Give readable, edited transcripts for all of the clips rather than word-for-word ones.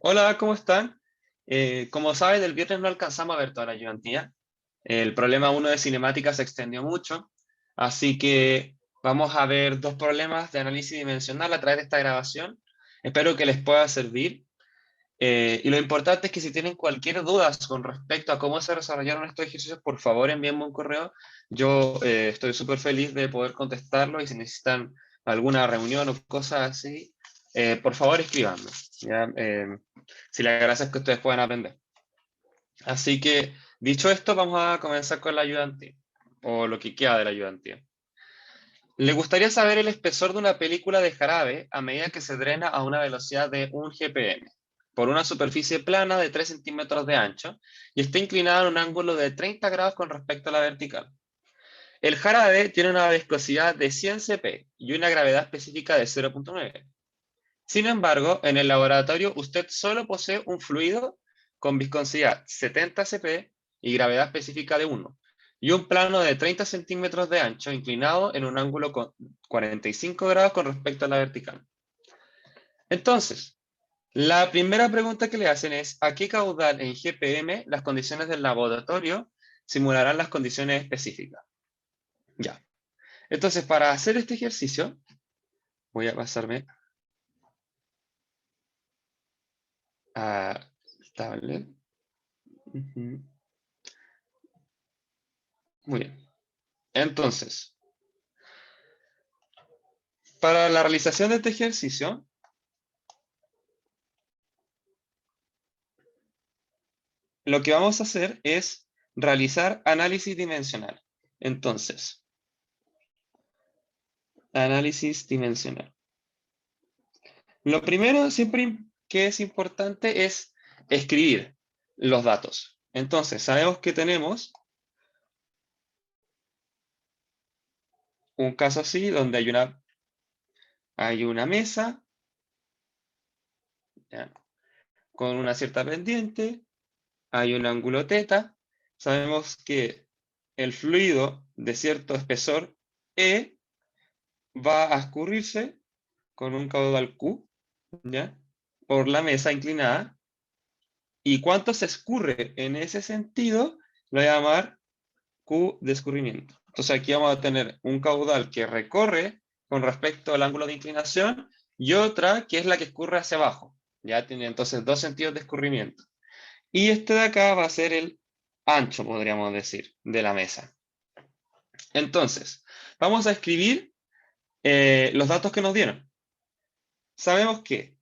Hola, ¿cómo están? Como saben, el viernes no alcanzamos a ver toda la ayudantía. El problema uno de cinemática se extendió mucho, así que vamos a ver dos problemas de análisis dimensional a través de esta grabación. Espero que les pueda servir. Y lo importante es que si tienen cualquier duda con respecto a cómo se desarrollaron estos ejercicios, por favor envíenme un correo. Yo estoy súper feliz de poder contestarlo y si necesitan alguna reunión o cosas así, por favor escríbanme. ¿Ya? Si la gracia es que ustedes puedan aprender. Así que, dicho esto, vamos a comenzar con la ayudantía, o lo que queda de la ayudantía. ¿Le gustaría saber el espesor de una película de jarabe a medida que se drena a una velocidad de 1 GPM por una superficie plana de 3 centímetros de ancho y está inclinada en un ángulo de 30 grados con respecto a la vertical? El jarabe tiene una viscosidad de 100 cp y una gravedad específica de 0,9. Sin embargo, en el laboratorio usted solo posee un fluido con viscosidad 70 cp y gravedad específica de 1, y un plano de 30 centímetros de ancho inclinado en un ángulo con 45 grados con respecto a la vertical. Entonces, la primera pregunta que le hacen es, ¿a qué caudal en GPM las condiciones del laboratorio simularán las condiciones específicas? Ya. Entonces, para hacer este ejercicio, voy a pasarme a tablet. Ujú. Muy bien. Entonces, para la realización de este ejercicio, lo que vamos a hacer es realizar análisis dimensional. Entonces, análisis dimensional. Lo primero siempre que es importante es escribir los datos. Entonces, sabemos que tenemos un caso así donde hay una mesa, ¿ya?, con una cierta pendiente, hay un ángulo θ. Sabemos que el fluido de cierto espesor E va a escurrirse con un caudal Q, ¿ya?, por la mesa inclinada, y cuánto se escurre en ese sentido lo voy a llamar Q de escurrimiento. Entonces aquí vamos a tener un caudal que recorre con respecto al ángulo de inclinación y otra que es la que escurre hacia abajo. Ya tiene entonces dos sentidos de escurrimiento. Y este de acá va a ser el ancho, podríamos decir, de la mesa. Entonces, vamos a escribir los datos que nos dieron. Sabemos que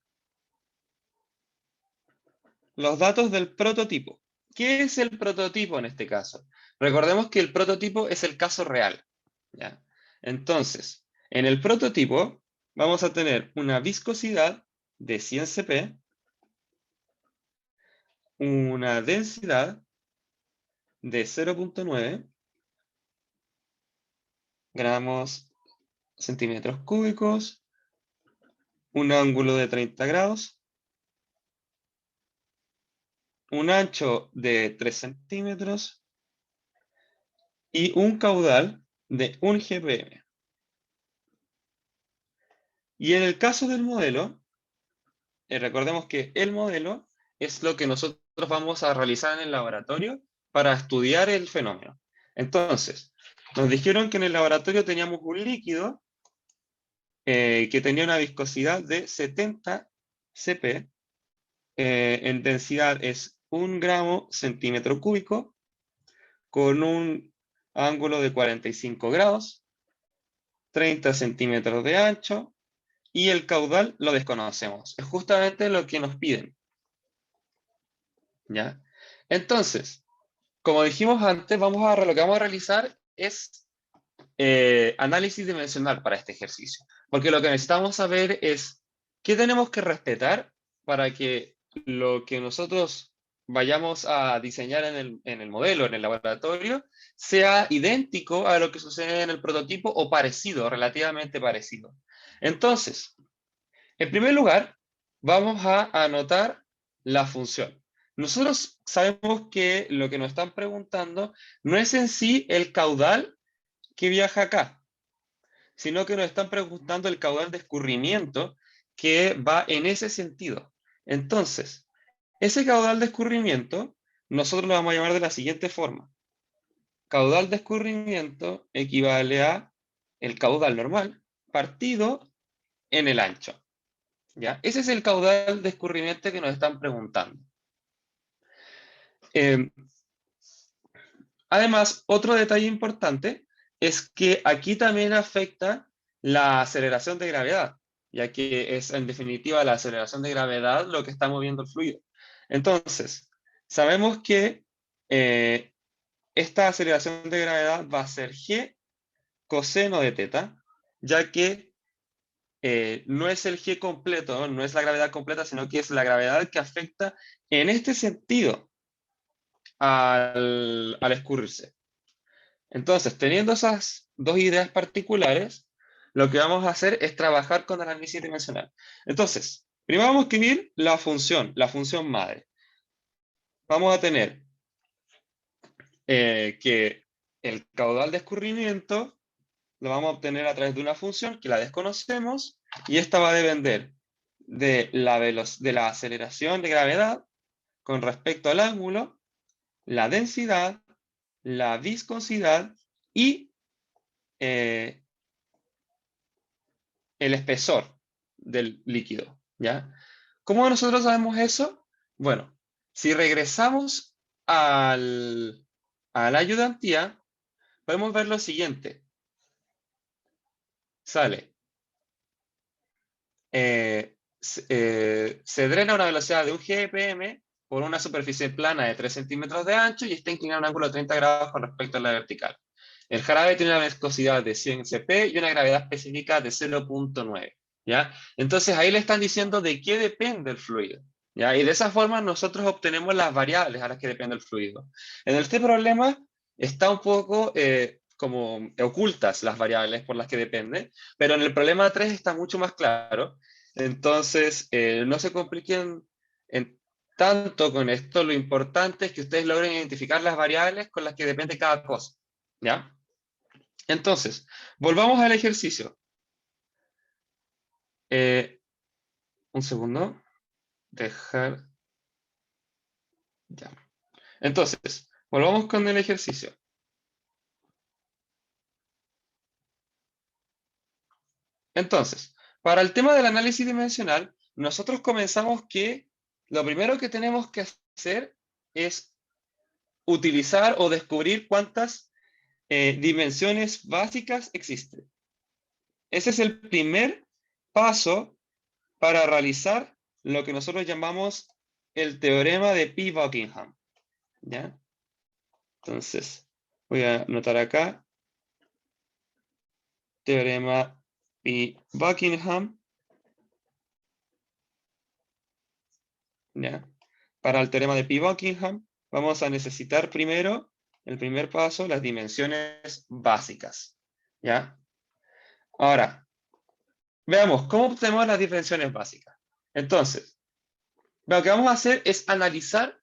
los datos del prototipo. ¿Qué es el prototipo en este caso? Recordemos que el prototipo es el caso real, ¿ya? Entonces, en el prototipo vamos a tener una viscosidad de 100 cp, una densidad de 0,9 gramos centímetros cúbicos, un ángulo de 30 grados, un ancho de 3 centímetros y un caudal de 1 GPM. Y en el caso del modelo, recordemos que el modelo es lo que nosotros vamos a realizar en el laboratorio para estudiar el fenómeno. Entonces, nos dijeron que en el laboratorio teníamos un líquido que tenía una viscosidad de 70 cp, en densidad es 1 gramo centímetro cúbico, con un ángulo de 45 grados, 30 centímetros de ancho, y el caudal lo desconocemos. Es justamente lo que nos piden, ¿ya? Entonces, como dijimos antes, lo que vamos a realizar es análisis dimensional para este ejercicio. Porque lo que necesitamos saber es qué tenemos que respetar para que lo que nosotros vayamos a diseñar en el modelo, en el laboratorio, sea idéntico a lo que sucede en el prototipo o parecido, relativamente parecido. Entonces, en primer lugar, vamos a anotar la función. Nosotros sabemos que lo que nos están preguntando no es en sí el caudal que viaja acá, sino que nos están preguntando el caudal de escurrimiento que va en ese sentido. Entonces, Ese caudal de escurrimiento, nosotros lo vamos a llamar de la siguiente forma. Caudal de escurrimiento equivale a el caudal normal partido en el ancho. ¿Ya? Ese es el caudal de escurrimiento que nos están preguntando. Además, otro detalle importante es que aquí también afecta la aceleración de gravedad, ya que es en definitiva la aceleración de gravedad lo que está moviendo el fluido. Entonces, sabemos que esta aceleración de gravedad va a ser g coseno de teta, ya que no es el g completo, no es la gravedad completa, sino que es la gravedad que afecta en este sentido al escurrirse. Entonces, teniendo esas dos ideas particulares, lo que vamos a hacer es trabajar con el análisis dimensional. Entonces, primero vamos a escribir la función madre. Vamos a tener que el caudal de escurrimiento lo vamos a obtener a través de una función que la desconocemos, y esta va a depender de la aceleración de gravedad con respecto al ángulo, la densidad, la viscosidad y el espesor del líquido, ¿ya? ¿Cómo nosotros sabemos eso? Bueno, si regresamos a la ayudantía, podemos ver lo siguiente. Sale. Se drena a una velocidad de 1 GPM por una superficie plana de 3 centímetros de ancho y está inclinada a un ángulo de 30 grados con respecto a la vertical. El jarabe tiene una viscosidad de 100 cp y una gravedad específica de 0.9. ¿Ya? Entonces ahí le están diciendo de qué depende el fluido. ¿Ya? Y de esa forma nosotros obtenemos las variables a las que depende el fluido. En este problema está un poco como ocultas las variables por las que depende, pero en el problema 3 está mucho más claro. Entonces, no se compliquen tanto con esto. Lo importante es que ustedes logren identificar las variables con las que depende cada cosa. ¿Ya? Entonces, volvamos al ejercicio. Un segundo. Dejar. Ya. Entonces, volvamos con el ejercicio. Entonces, para el tema del análisis dimensional, nosotros comenzamos que lo primero que tenemos que hacer es utilizar o descubrir cuántas dimensiones básicas existen. Ese es el primer paso para realizar lo que nosotros llamamos el teorema de Pi-Buckingham. ¿Ya? Entonces, voy a anotar acá, teorema Pi-Buckingham. ¿Ya? Para el teorema de Pi-Buckingham, vamos a necesitar primero, el primer paso, las dimensiones básicas. ¿Ya? Ahora, veamos cómo obtenemos las dimensiones básicas. Entonces, lo que vamos a hacer es analizar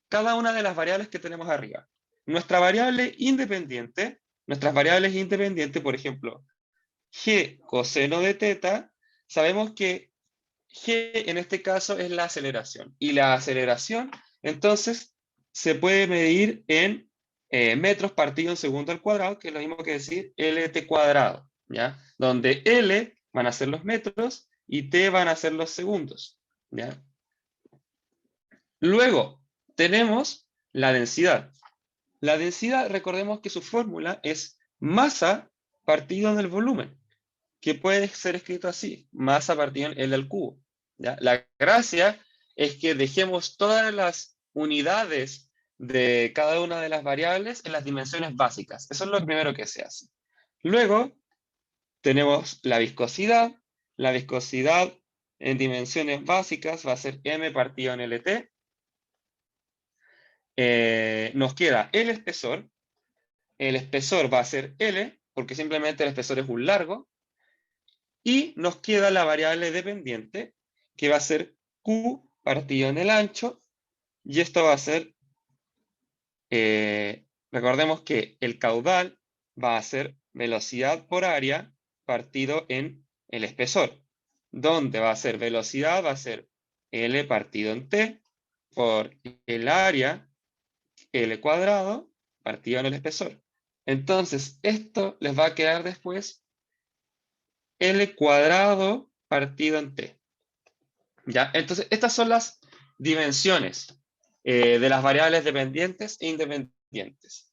cada una de las variables que tenemos arriba. Nuestras variables independientes, por ejemplo, g coseno de teta, sabemos que g en este caso es la aceleración. Y la aceleración, entonces, se puede medir en metros partido en segundo al cuadrado, que es lo mismo que decir LT cuadrado, ¿ya? Donde L van a ser los metros y T van a ser los segundos, ¿ya? Luego, tenemos la densidad. La densidad, recordemos que su fórmula es masa partido en el volumen, que puede ser escrito así, masa partido en L al cubo. ¿Ya? La gracia es que dejemos todas las unidades de cada una de las variables en las dimensiones básicas. Eso es lo primero que se hace. Luego, tenemos la viscosidad. La viscosidad en dimensiones básicas va a ser M partido en LT. Nos queda el espesor. El espesor va a ser L, porque simplemente el espesor es un largo. Y nos queda la variable dependiente, que va a ser Q partido en el ancho. Y esto va a ser, recordemos que el caudal va a ser velocidad por área partido en el espesor. Donde va a ser velocidad, va a ser L partido en T. por el área L cuadrado partido en el espesor. Entonces, esto les va a quedar después L cuadrado partido en T. ¿Ya? Entonces, estas son las dimensiones de las variables dependientes e independientes.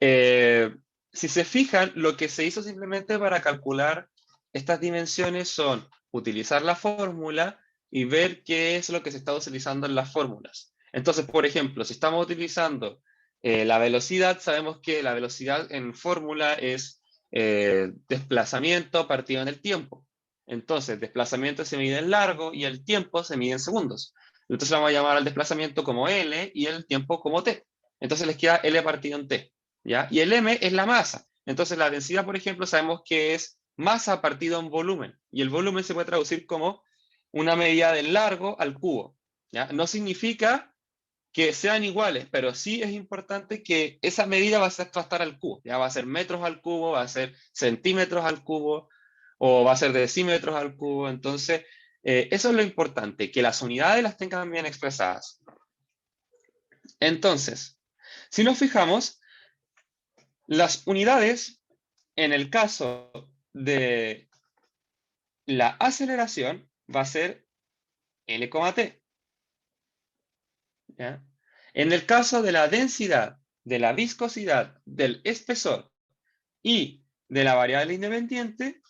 Si se fijan, lo que se hizo simplemente para calcular estas dimensiones son utilizar la fórmula y ver qué es lo que se está utilizando en las fórmulas. Entonces, por ejemplo, si estamos utilizando la velocidad, sabemos que la velocidad en fórmula es desplazamiento partido en el tiempo. Entonces, desplazamiento se mide en largo y el tiempo se mide en segundos. Entonces vamos a llamar al desplazamiento como L y el tiempo como T. Entonces les queda L partido en T. ¿Ya? Y el M es la masa. Entonces la densidad, por ejemplo, sabemos que es masa partido en volumen. Y el volumen se puede traducir como una medida del largo al cubo. ¿Ya? No significa que sean iguales, pero sí es importante que esa medida va a ser estar al cubo. ¿Ya? Va a ser metros al cubo, va a ser centímetros al cubo, o va a ser decímetros al cubo. Entonces, eso es lo importante, que las unidades las tengan bien expresadas. Entonces, si nos fijamos, las unidades, en el caso de la aceleración, va a ser L,T. ¿Ya? En el caso de la densidad, de la viscosidad, del espesor y de la variable independiente,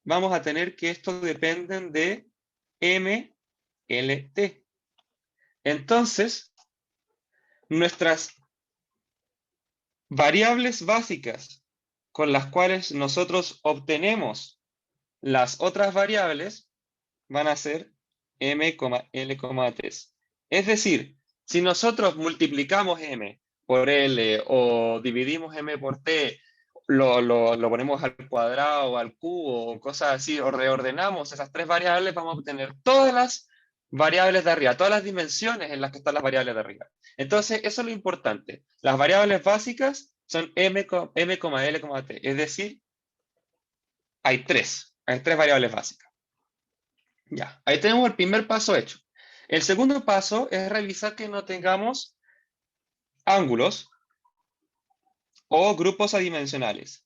vamos a tener que estos dependen de MLT. Entonces, nuestras variables básicas con las cuales nosotros obtenemos las otras variables van a ser M,L,T. Es decir, si nosotros multiplicamos M por L o dividimos M por T, lo ponemos al cuadrado o al cubo o cosas así, o reordenamos esas tres variables, vamos a obtener todas las variables de arriba, todas las dimensiones en las que están las variables de arriba. Entonces, eso es lo importante. Las variables básicas son M,L,T. Es decir, hay tres variables básicas. Ya, ahí tenemos el primer paso hecho. El segundo paso es revisar que no tengamos ángulos o grupos adimensionales.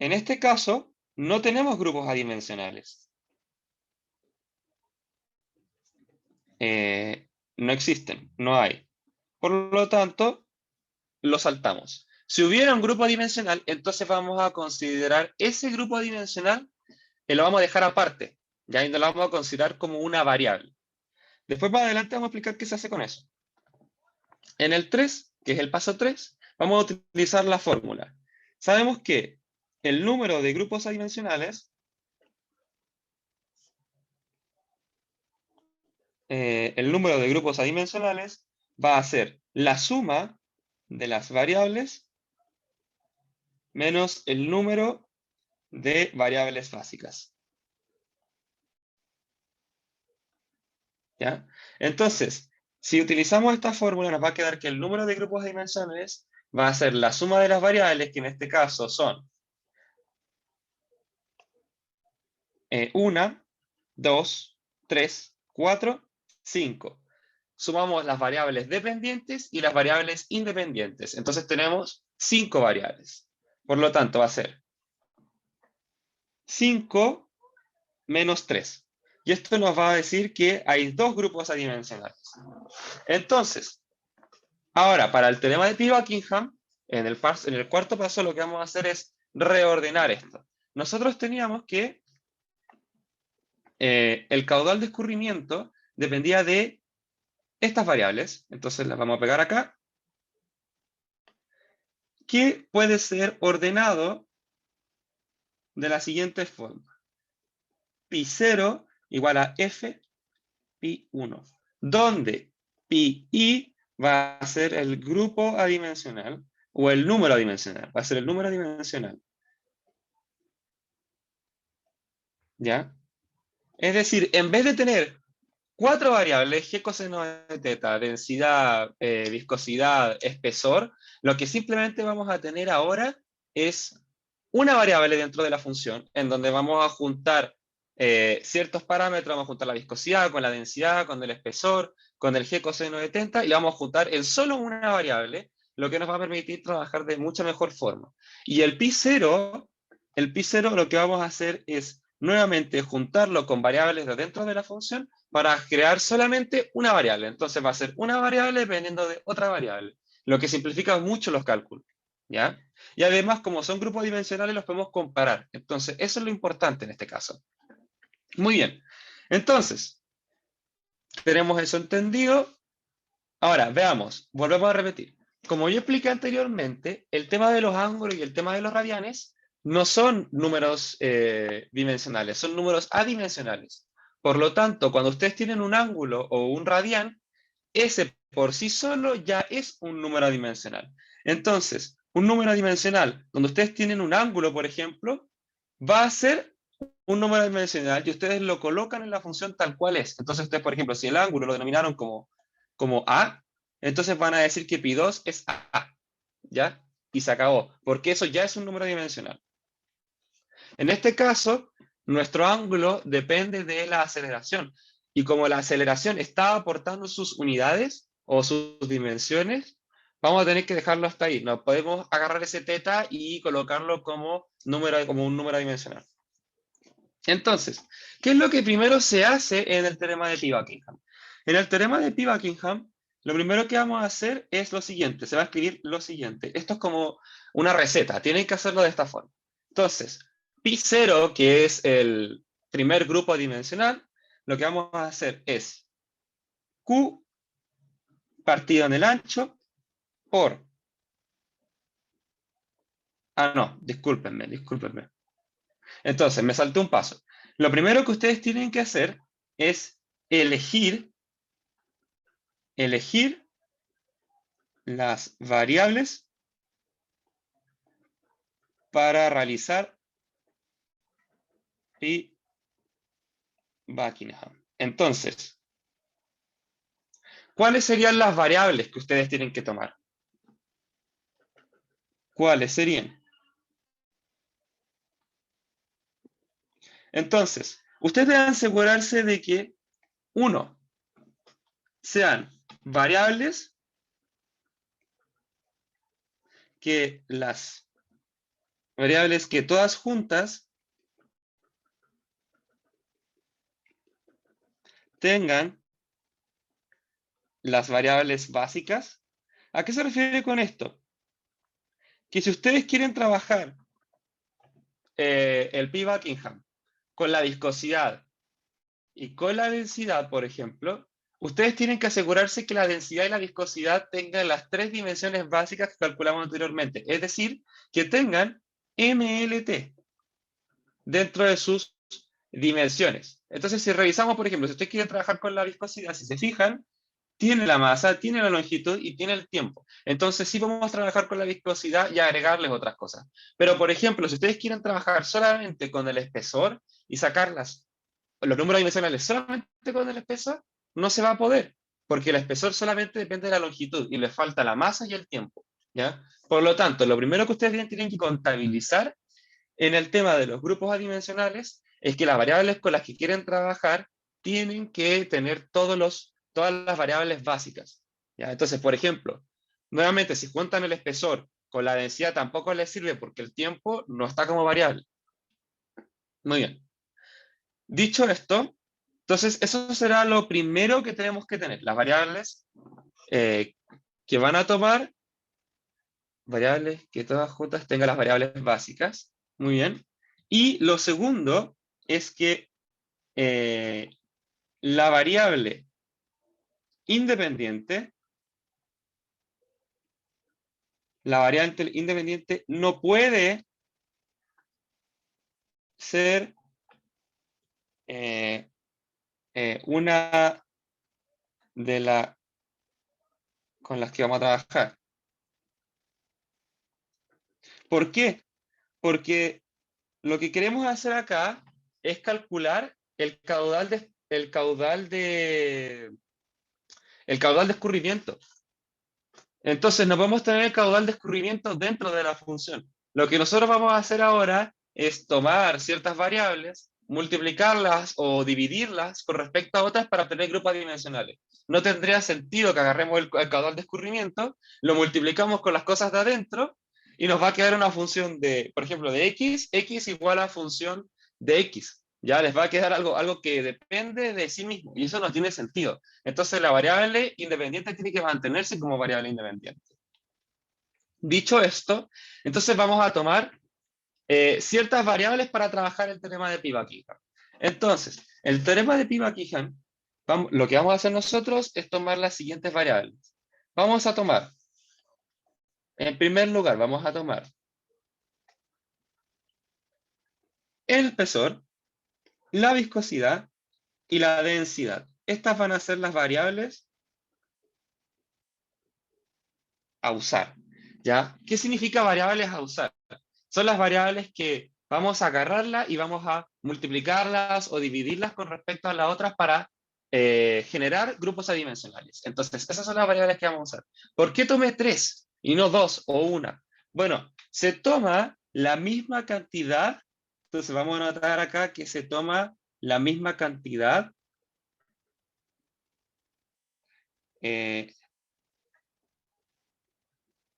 En este caso, no tenemos grupos adimensionales. No existen, no hay. Por lo tanto, lo saltamos. Si hubiera un grupo adimensional, entonces vamos a considerar ese grupo adimensional y lo vamos a dejar aparte. Ya y lo vamos a considerar como una variable. Después más adelante vamos a explicar qué se hace con eso. En el 3, que es el paso 3, vamos a utilizar la fórmula. Sabemos que el número de grupos adimensionales va a ser la suma de las variables menos el número de variables básicas. ¿Ya? Entonces, si utilizamos esta fórmula, nos va a quedar que el número de grupos adimensionales va a ser la suma de las variables, que en este caso son 1, 2, 3, 4, 5. Sumamos las variables dependientes y las variables independientes. Entonces tenemos 5 variables. Por lo tanto, va a ser 5 menos 3. Y esto nos va a decir que hay dos grupos adimensionales. Entonces, ahora, para el teorema de Pi-Buckingham, en el cuarto paso lo que vamos a hacer es reordenar esto. Nosotros teníamos que el caudal de escurrimiento dependía de estas variables. Entonces las vamos a pegar acá. Que puede ser ordenado de la siguiente forma. Pi0 igual a F Pi1. Donde Pi va a ser el grupo adimensional o el número adimensional. Va a ser el número adimensional. ¿Ya? Es decir, en vez de tener 4 variables, G coseno de teta, densidad, viscosidad, espesor, lo que simplemente vamos a tener ahora es una variable dentro de la función, en donde vamos a juntar ciertos parámetros, vamos a juntar la viscosidad con la densidad, con el espesor, con el g coseno de teta, y le vamos a juntar en solo una variable, lo que nos va a permitir trabajar de mucha mejor forma. Y el pi0 lo que vamos a hacer es nuevamente juntarlo con variables de dentro de la función para crear solamente una variable. Entonces va a ser una variable dependiendo de otra variable, lo que simplifica mucho los cálculos, ¿ya? Y además, como son grupos dimensionales, los podemos comparar. Entonces, eso es lo importante en este caso. Muy bien. Entonces, tenemos eso entendido. Ahora, veamos, volvemos a repetir. Como yo expliqué anteriormente, el tema de los ángulos y el tema de los radianes no son números dimensionales, son números adimensionales. Por lo tanto, cuando ustedes tienen un ángulo o un radián, ese por sí solo ya es un número adimensional. Entonces, un número adimensional, donde ustedes tienen un ángulo, por ejemplo, va a ser un número dimensional y ustedes lo colocan en la función tal cual es. Entonces ustedes, por ejemplo, si el ángulo lo denominaron como A, entonces van a decir que pi2 es A, ¿ya? Y se acabó, porque eso ya es un número dimensional. En este caso, nuestro ángulo depende de la aceleración. Y como la aceleración está aportando sus unidades o sus dimensiones, vamos a tener que dejarlo hasta ahí. No podemos agarrar ese teta y colocarlo como un número dimensional. Entonces, ¿qué es lo que primero se hace en el teorema de Pi-Buckingham? En el teorema de Pi-Buckingham, lo primero que vamos a hacer es lo siguiente, se va a escribir lo siguiente. Esto es como una receta, tienen que hacerlo de esta forma. Entonces, Pi0, que es el primer grupo dimensional, lo que vamos a hacer es Q partido en el ancho por... Ah, no, discúlpenme. Entonces, me salté un paso. Lo primero que ustedes tienen que hacer es elegir las variables para realizar Pi-Buckingham. Entonces, ¿cuáles serían las variables que ustedes tienen que tomar? ¿Cuáles serían? Entonces, ustedes deben asegurarse de que, uno, sean variables que todas juntas tengan las variables básicas. ¿A qué se refiere con esto? Que si ustedes quieren trabajar el Pi-Buckingham con la viscosidad y con la densidad, por ejemplo, ustedes tienen que asegurarse que la densidad y la viscosidad tengan las tres dimensiones básicas que calculamos anteriormente. Es decir, que tengan MLT dentro de sus dimensiones. Entonces, si revisamos, por ejemplo, si usted quiere trabajar con la viscosidad, si se fijan, tiene la masa, tiene la longitud y tiene el tiempo. Entonces sí podemos trabajar con la viscosidad y agregarles otras cosas. Pero, por ejemplo, si ustedes quieren trabajar solamente con el espesor y sacar los números dimensionales solamente con el espesor, no se va a poder, porque el espesor solamente depende de la longitud y le falta la masa y el tiempo, ¿ya? Por lo tanto, lo primero que ustedes tienen que contabilizar en el tema de los grupos adimensionales es que las variables con las que quieren trabajar tienen que tener todas las variables básicas, ¿ya? Entonces, por ejemplo, nuevamente, si juntan el espesor con la densidad tampoco les sirve porque el tiempo no está como variable. Muy bien. Dicho esto, entonces eso será lo primero que tenemos que tener, las variables que van a tomar, variables que todas juntas tengan las variables básicas. Muy bien. Y lo segundo es que eh, la variable independiente, no puede ser eh, una de las con las que vamos a trabajar. ¿Por qué? Porque lo que queremos hacer acá es calcular el caudal de escurrimiento. Entonces no podemos tener el caudal de escurrimiento dentro de la función. Lo que nosotros vamos a hacer ahora es tomar ciertas variables multiplicarlas o dividirlas con respecto a otras para obtener grupos adimensionales. No tendría sentido que agarremos el caudal de escurrimiento, lo multiplicamos con las cosas de adentro y nos va a quedar una función de, por ejemplo, de x igual a función de x. Ya les va a quedar algo que depende de sí mismo y eso no tiene sentido. Entonces la variable independiente tiene que mantenerse como variable independiente. Dicho esto, entonces vamos a tomar ciertas variables para trabajar el teorema de Pivot-Keegan. Entonces, el teorema de Pivot-Keegan, lo que vamos a hacer nosotros es tomar las siguientes variables. Vamos a tomar, en primer lugar, vamos a tomar el espesor, la viscosidad y la densidad. Estas van a ser las variables a usar. ¿Ya? ¿Qué significa variables a usar? Son las variables que vamos a agarrarlas y vamos a multiplicarlas o dividirlas con respecto a las otras para generar grupos adimensionales. Entonces, esas son las variables que vamos a usar. ¿Por qué tomé 3 y no 2 o 1? Bueno, se toma la misma cantidad, entonces vamos a notar acá que se toma la misma cantidad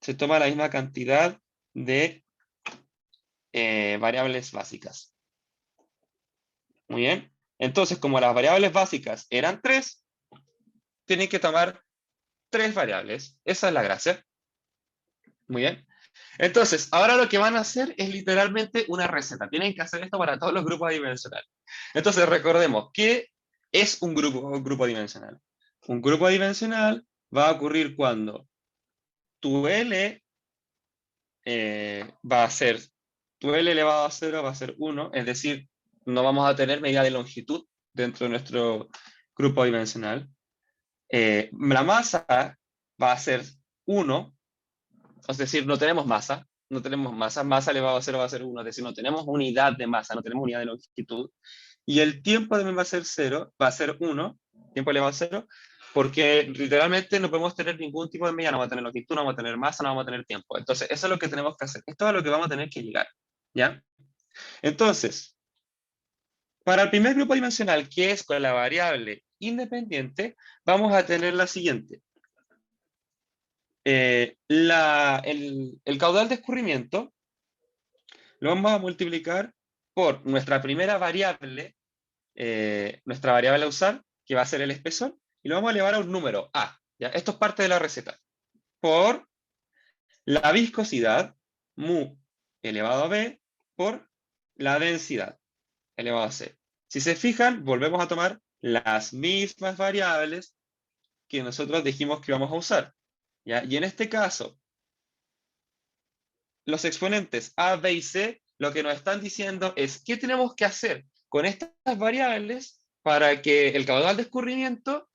se toma la misma cantidad de variables básicas. Muy bien. Entonces, como las variables básicas eran 3, tienen que tomar 3 variables. Esa es la gracia. Muy bien. Entonces, ahora lo que van a hacer es literalmente una receta. Tienen que hacer esto para todos los grupos adimensionales. Entonces, recordemos, ¿qué es un grupo adimensional? Un grupo adimensional va a ocurrir cuando tu L va a ser, tu L elevado a 0 va a ser 1, es decir, no vamos a tener medida de longitud dentro de nuestro grupo dimensional. La masa va a ser 1, es decir, no tenemos masa, masa elevado a 0 va a ser 1, es decir, no tenemos unidad de masa, no tenemos unidad de longitud, y el tiempo también va a ser 0, va a ser 1, tiempo elevado a 0, porque literalmente no podemos tener ningún tipo de medida, no vamos a tener longitud, no vamos a tener masa, no vamos a tener tiempo. Entonces, eso es lo que tenemos que hacer. Esto es a lo que vamos a tener que llegar, ¿ya? Entonces, para el primer grupo dimensional, que es con la variable independiente, vamos a tener la siguiente. El caudal de escurrimiento lo vamos a multiplicar por nuestra primera variable, nuestra variable a usar, que va a ser el espesor, y lo vamos a elevar a un número, A. ¿Ya? Esto es parte de la receta. Por la viscosidad, mu elevado a b, por la densidad, elevado a c. Si se fijan, volvemos a tomar las mismas variables que nosotros dijimos que íbamos a usar. ¿Ya? Y en este caso, los exponentes a, b y c, lo que nos están diciendo es qué tenemos que hacer con estas variables para que el caudal de escurrimiento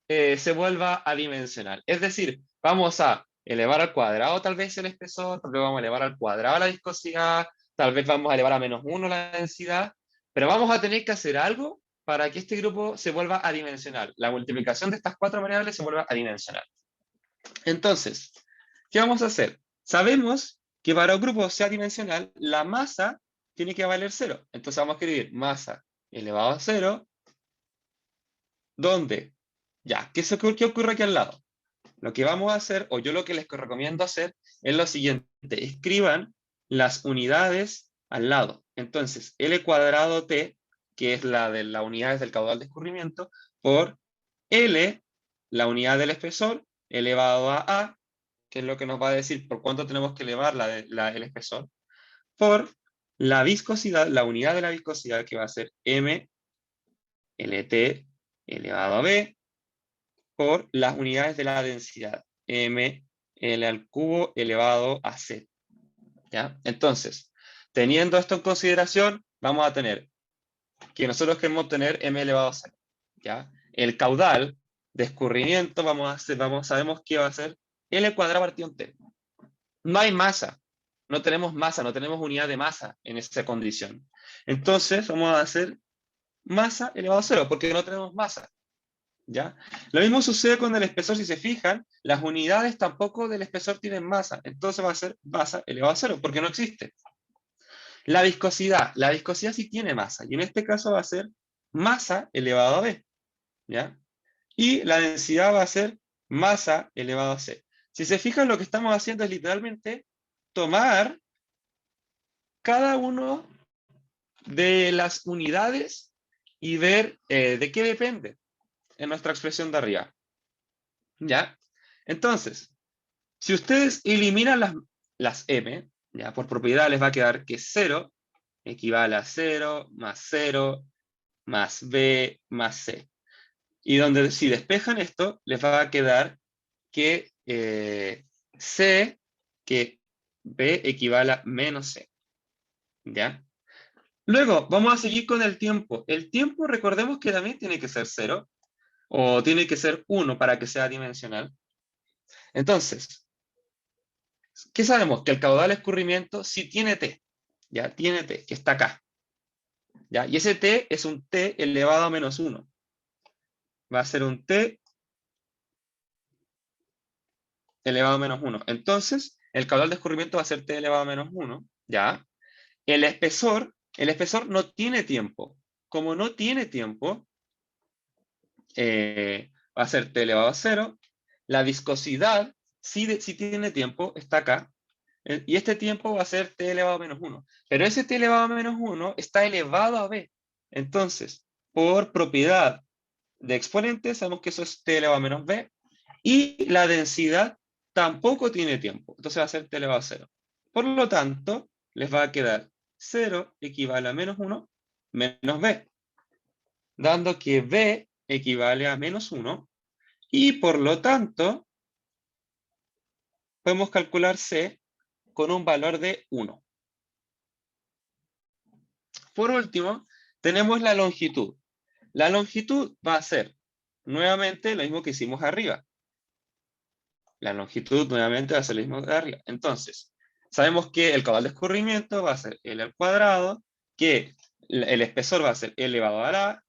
se vuelva adimensional. Es decir, vamos a elevar al cuadrado tal vez el espesor, tal vez vamos a elevar al cuadrado la viscosidad, tal vez vamos a elevar a -1 la densidad, pero vamos a tener que hacer algo para que este grupo se vuelva adimensional. La multiplicación de estas 4 variables se vuelva adimensional. Entonces, ¿qué vamos a hacer? Sabemos que para un grupo sea dimensional, la masa tiene que valer 0. Entonces vamos a escribir masa elevado a 0, ¿dónde? Ya, ¿qué ocurre aquí al lado? Lo que vamos a hacer, o yo lo que les recomiendo hacer, es lo siguiente. Escriban las unidades al lado. Entonces, L cuadrado T, que es la de las unidades del caudal de escurrimiento, por L, la unidad del espesor, elevado a, que es lo que nos va a decir por cuánto tenemos que elevar el espesor, por la viscosidad, la unidad de la viscosidad, que va a ser M, LT elevado a B, por las unidades de la densidad, m, l al cubo elevado a c. ¿Ya? Entonces, teniendo esto en consideración, vamos a tener que nosotros queremos tener m elevado a c. ¿Ya? El caudal de escurrimiento, sabemos que va a ser L cuadrado partido en T. No hay masa, no tenemos masa, no tenemos unidad de masa en esa condición. Entonces, vamos a hacer masa elevado a 0, porque no tenemos masa. ¿Ya? Lo mismo sucede con el espesor, si se fijan, las unidades tampoco del espesor tienen masa, entonces va a ser masa elevado a 0, porque no existe. La viscosidad sí tiene masa, y en este caso va a ser masa elevado a B, ¿ya? Y la densidad va a ser masa elevado a C. Si se fijan, lo que estamos haciendo es literalmente tomar cada uno de las unidades y ver de qué depende en nuestra expresión de arriba, ¿ya? Entonces, si ustedes eliminan las m, ya, por propiedad les va a quedar que 0 equivale a 0 más b más c. Y donde si despejan esto, les va a quedar que c, que b equivale a menos c, ¿ya? Luego, vamos a seguir con el tiempo. El tiempo, recordemos que también tiene que ser 0, o tiene que ser 1 para que sea dimensional. Entonces, ¿qué sabemos? Que el caudal de escurrimiento sí tiene t, ¿ya? Tiene t, que está acá, ¿ya? Y ese t es un t elevado a menos 1. Va a ser un t elevado a menos 1. Entonces, el caudal de escurrimiento va a ser t elevado a menos 1, ¿ya? El espesor no tiene tiempo. Como no tiene tiempo, va a ser t elevado a 0. La viscosidad sí tiene tiempo, está acá. Y este tiempo va a ser t elevado a menos 1. Pero ese t elevado a menos 1 está elevado a b. Entonces, por propiedad de exponente, sabemos que eso es t elevado a menos b. Y la densidad tampoco tiene tiempo. Entonces va a ser t elevado a 0. Por lo tanto, les va a quedar 0 equivale a menos 1 menos b. Dando que b equivale a menos 1. Y por lo tanto, podemos calcular c con un valor de 1. Por último, tenemos la longitud. La longitud va a ser nuevamente lo mismo que hicimos arriba. La longitud nuevamente va a ser lo mismo de arriba. Entonces, sabemos que el caudal de escurrimiento va a ser L al cuadrado, que el espesor va a ser L elevado a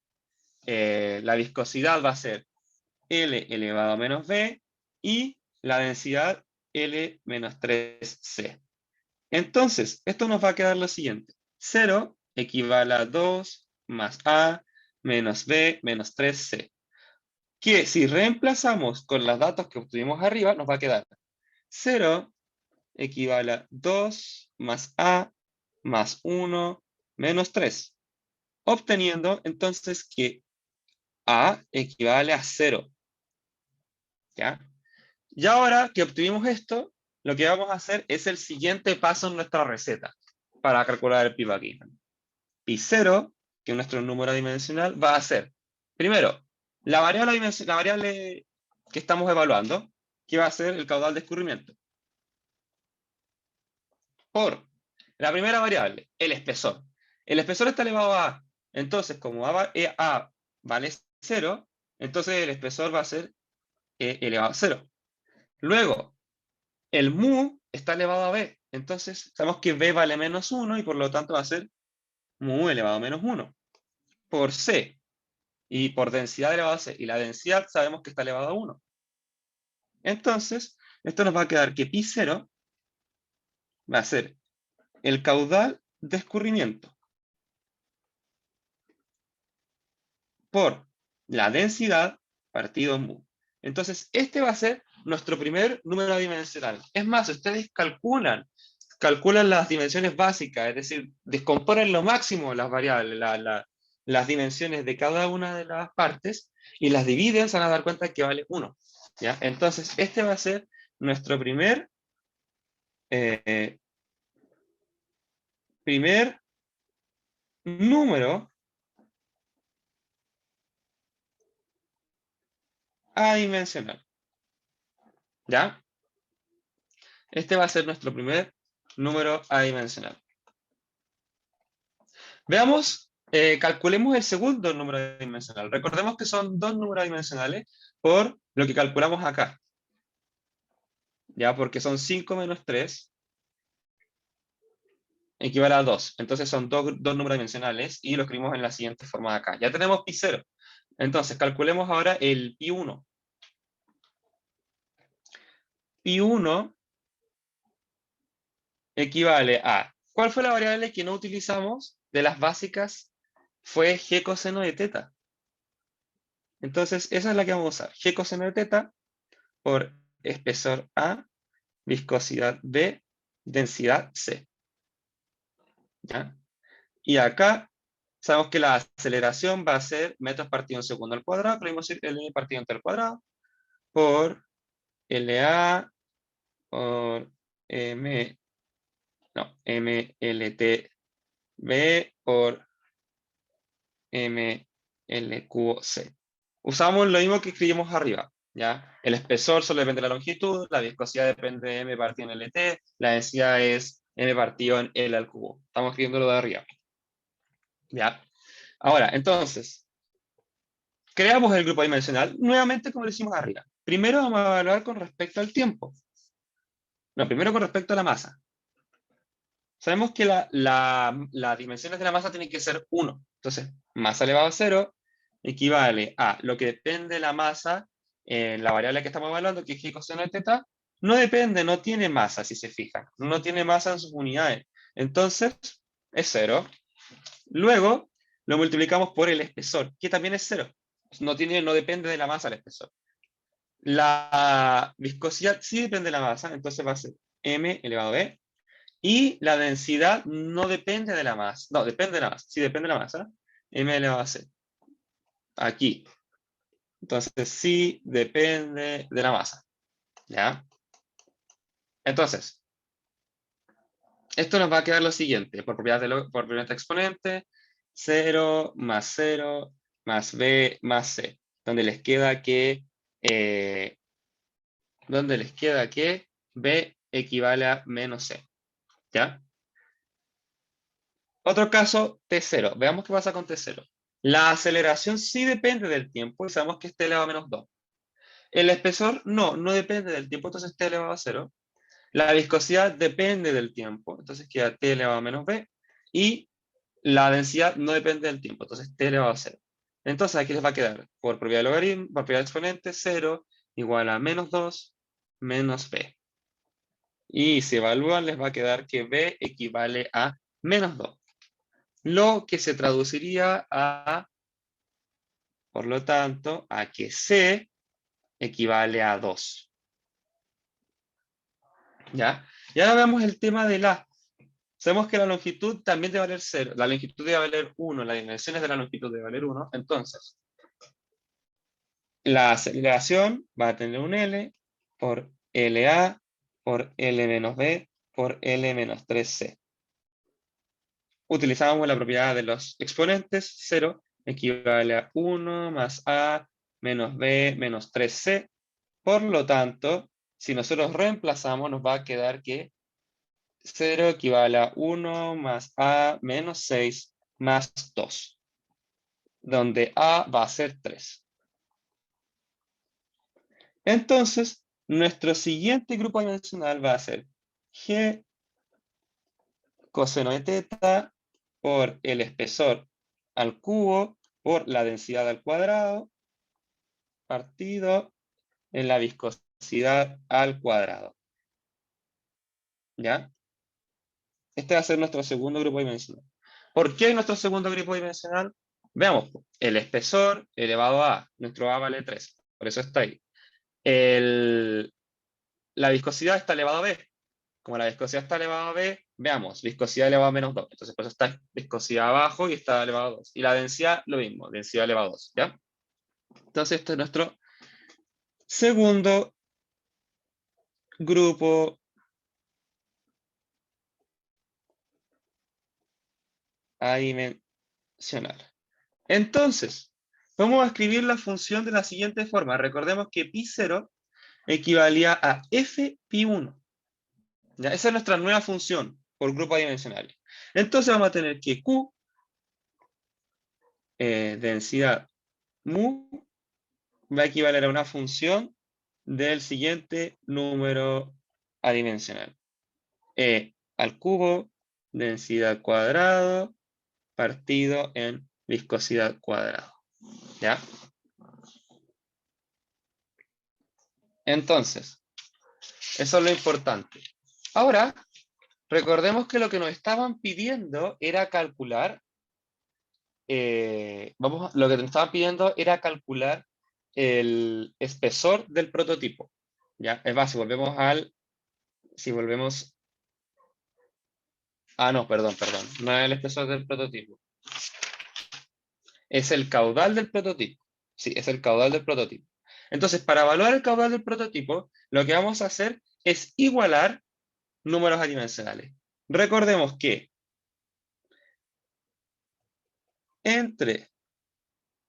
la viscosidad va a ser L elevado a menos B, y la densidad L menos 3C. Entonces, esto nos va a quedar lo siguiente. 0 equivale a 2 más A menos B menos 3C. Que si reemplazamos con los datos que obtuvimos arriba, nos va a quedar 0 equivale a 2 más A más 1 menos 3. Obteniendo entonces que A equivale a 0. ¿Ya? Y ahora que obtuvimos esto, lo que vamos a hacer es el siguiente paso en nuestra receta para calcular el pi Buckington. Pi 0, que es nuestro número dimensional, va a ser, primero, la variable que estamos evaluando, que va a ser el caudal de escurrimiento, por la primera variable, el espesor. El espesor está elevado a A. Entonces, como A vale 0, entonces el espesor va a ser elevado a 0. Luego, el mu está elevado a B. Entonces, sabemos que B vale menos 1 y por lo tanto va a ser mu elevado a menos 1 por C. Y por densidad elevado a C. Y la densidad sabemos que está elevado a 1. Entonces, esto nos va a quedar que pi 0 va a ser el caudal de escurrimiento por la densidad partido mu. Entonces, este va a ser nuestro primer número dimensional. Es más, ustedes calculan las dimensiones básicas, es decir, descomponen lo máximo las variables, las dimensiones de cada una de las partes, y las dividen, se van a dar cuenta que vale 1. ¿Ya? Entonces, este va a ser nuestro eh, primer número adimensional. ¿Ya? Este va a ser nuestro primer número adimensional. Veamos, calculemos el segundo número adimensional. Recordemos que son dos números adimensionales por lo que calculamos acá. ¿Ya? Porque son 5 menos 3 equivale a 2. Entonces son dos números dimensionales y lo escribimos en la siguiente forma de acá. Ya tenemos pi 0. Entonces calculemos ahora el pi 1. Pi 1 equivale a ¿Cuál fue la variable que no utilizamos de las básicas? Fue g coseno de teta. Entonces, esa es la que vamos a usar. G coseno de teta por espesor A, viscosidad B, densidad C. ¿Ya? Y acá sabemos que la aceleración va a ser metros partido en segundo al cuadrado, pero vamos a decir L partido entre el cuadrado, por LA, por M, no, MLTB, por MLQC. Usamos lo mismo que escribimos arriba, ¿ya? El espesor solo depende de la longitud, la viscosidad depende de M partido en LT, la densidad es M partido en L al cubo. Estamos escribiendo lo de arriba, ¿ya? Ahora, entonces, creamos el grupo dimensional, nuevamente como lo hicimos arriba. Primero vamos a evaluar con respecto al tiempo. No, primero con respecto a la masa. Sabemos que las dimensiones de la masa tienen que ser 1. Entonces, masa elevado a 0 equivale a lo que depende de la masa, la variable que estamos evaluando, que es g coseno de teta, no depende, no tiene masa, si se fijan. No tiene masa en sus unidades. Entonces, es 0. Luego, lo multiplicamos por el espesor, que también es 0. No depende de la masa el espesor. La viscosidad sí depende de la masa, entonces va a ser m elevado a b. Y la densidad no depende de la masa. No, depende de la masa. Sí, depende de la masa. M elevado a c. Aquí. Entonces, sí depende de la masa. ¿Ya? Entonces, esto nos va a quedar lo siguiente. Por propiedad de exponente, 0 más 0 más b más c. Donde les queda que b equivale a menos c. ¿Ya? Otro caso, T0. Veamos qué pasa con T0. La aceleración sí depende del tiempo y sabemos que es T elevado a menos 2. El espesor no depende del tiempo, entonces T elevado a 0. La viscosidad depende del tiempo, entonces queda T elevado a menos B. Y la densidad no depende del tiempo, entonces T elevado a 0. Entonces aquí les va a quedar, por propiedad de logaritmo, por propiedad de exponente, 0 igual a menos 2 menos B. Y si evalúan les va a quedar que B equivale a menos 2. Lo que se traduciría a, por lo tanto, a que C equivale a 2. ¿Ya? Y ahora veamos el tema de la. Sabemos que la longitud también debe valer 0. La longitud debe valer 1. Las dimensiones de la longitud debe valer 1. Entonces, la aceleración va a tener un L por LA por L menos B por L menos 3C. Utilizamos la propiedad de los exponentes. 0 equivale a 1 más A menos B menos 3C. Por lo tanto, si nosotros reemplazamos, nos va a quedar que 0 equivale a 1 más A menos 6 más 2, donde A va a ser 3. Entonces, nuestro siguiente grupo dimensional va a ser G coseno de teta por el espesor al cubo por la densidad al cuadrado partido en la viscosidad al cuadrado. ¿Ya? Este va a ser nuestro segundo grupo dimensional. ¿Por qué nuestro segundo grupo dimensional? Veamos, el espesor elevado a, nuestro A vale 3, por eso está ahí. La viscosidad está elevado a B. Como la viscosidad está elevada a B, veamos, viscosidad elevada a menos 2. Entonces, por eso está viscosidad abajo y está elevado a 2. Y la densidad, lo mismo, densidad elevada a 2. ¿Ya? Entonces, este es nuestro segundo grupo adimensional. Entonces, vamos a escribir la función de la siguiente forma. Recordemos que pi0 equivalía a f pi1. ¿Ya? Esa es nuestra nueva función por grupo adimensional. Entonces vamos a tener que q, densidad mu, va a equivaler a una función del siguiente número adimensional. E al cubo, densidad cuadrado, partido en viscosidad cuadrado. ¿Ya? Entonces, eso es lo importante. Ahora, Recordemos que lo que nos estaban pidiendo era calcular, lo que nos estaban pidiendo era calcular el espesor del prototipo. ¿Ya? Es más, si volvemos, no, perdón, no es el espesor del prototipo. Es el caudal del prototipo. Sí, es el caudal del prototipo. Entonces, para evaluar el caudal del prototipo, lo que vamos a hacer es igualar números adimensionales. Recordemos que entre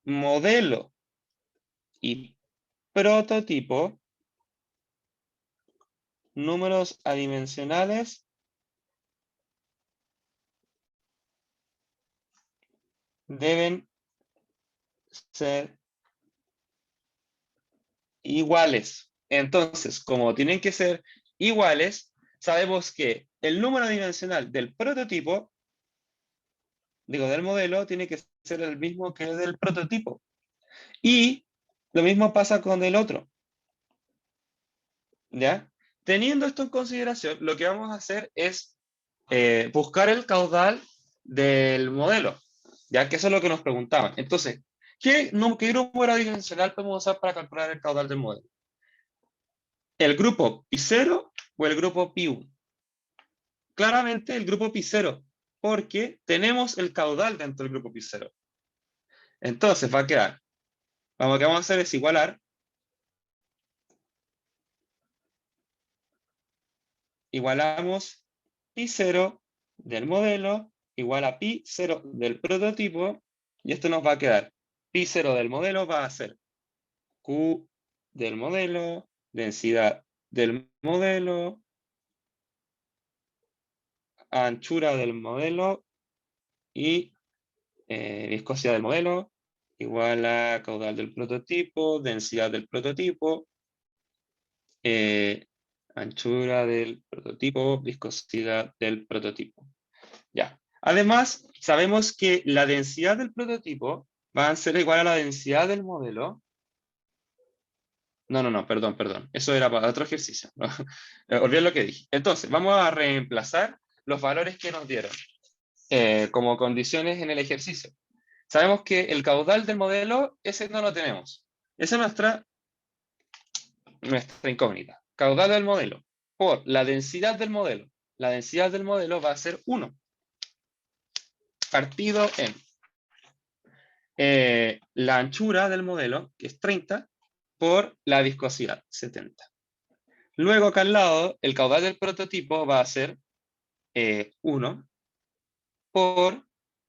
modelo y prototipo, números adimensionales deben ser iguales. Entonces, como tienen que ser iguales, sabemos que el número dimensional del prototipo, del modelo, tiene que ser el mismo que el del prototipo. Y lo mismo pasa con el otro. ¿Ya? Teniendo esto en consideración, lo que vamos a hacer es buscar el caudal del modelo, ya que eso es lo que nos preguntaban. Entonces, ¿qué número dimensional podemos usar para calcular el caudal del modelo? ¿El grupo pi0 o el grupo pi1? Claramente el grupo pi0, porque tenemos el caudal dentro del grupo pi0. Entonces va a quedar, lo que vamos a hacer es igualamos pi0 del modelo igual a pi0 del prototipo, y esto nos va a quedar, pi0 del modelo va a ser Q del modelo, densidad del modelo, anchura del modelo y viscosidad del modelo, igual a caudal del prototipo, densidad del prototipo, anchura del prototipo, viscosidad del prototipo. Ya. Además, sabemos que la densidad del prototipo va a ser igual a la densidad del modelo. No, perdón. Eso era para otro ejercicio. Olvidé lo que dije. Entonces, vamos a reemplazar los valores que nos dieron como condiciones en el ejercicio. Sabemos que el caudal del modelo, ese no lo tenemos. Esa es nuestra incógnita. Caudal del modelo por la densidad del modelo. La densidad del modelo va a ser 1, partido en la anchura del modelo, que es 30, por la viscosidad, 70. Luego acá al lado, el caudal del prototipo va a ser 1 por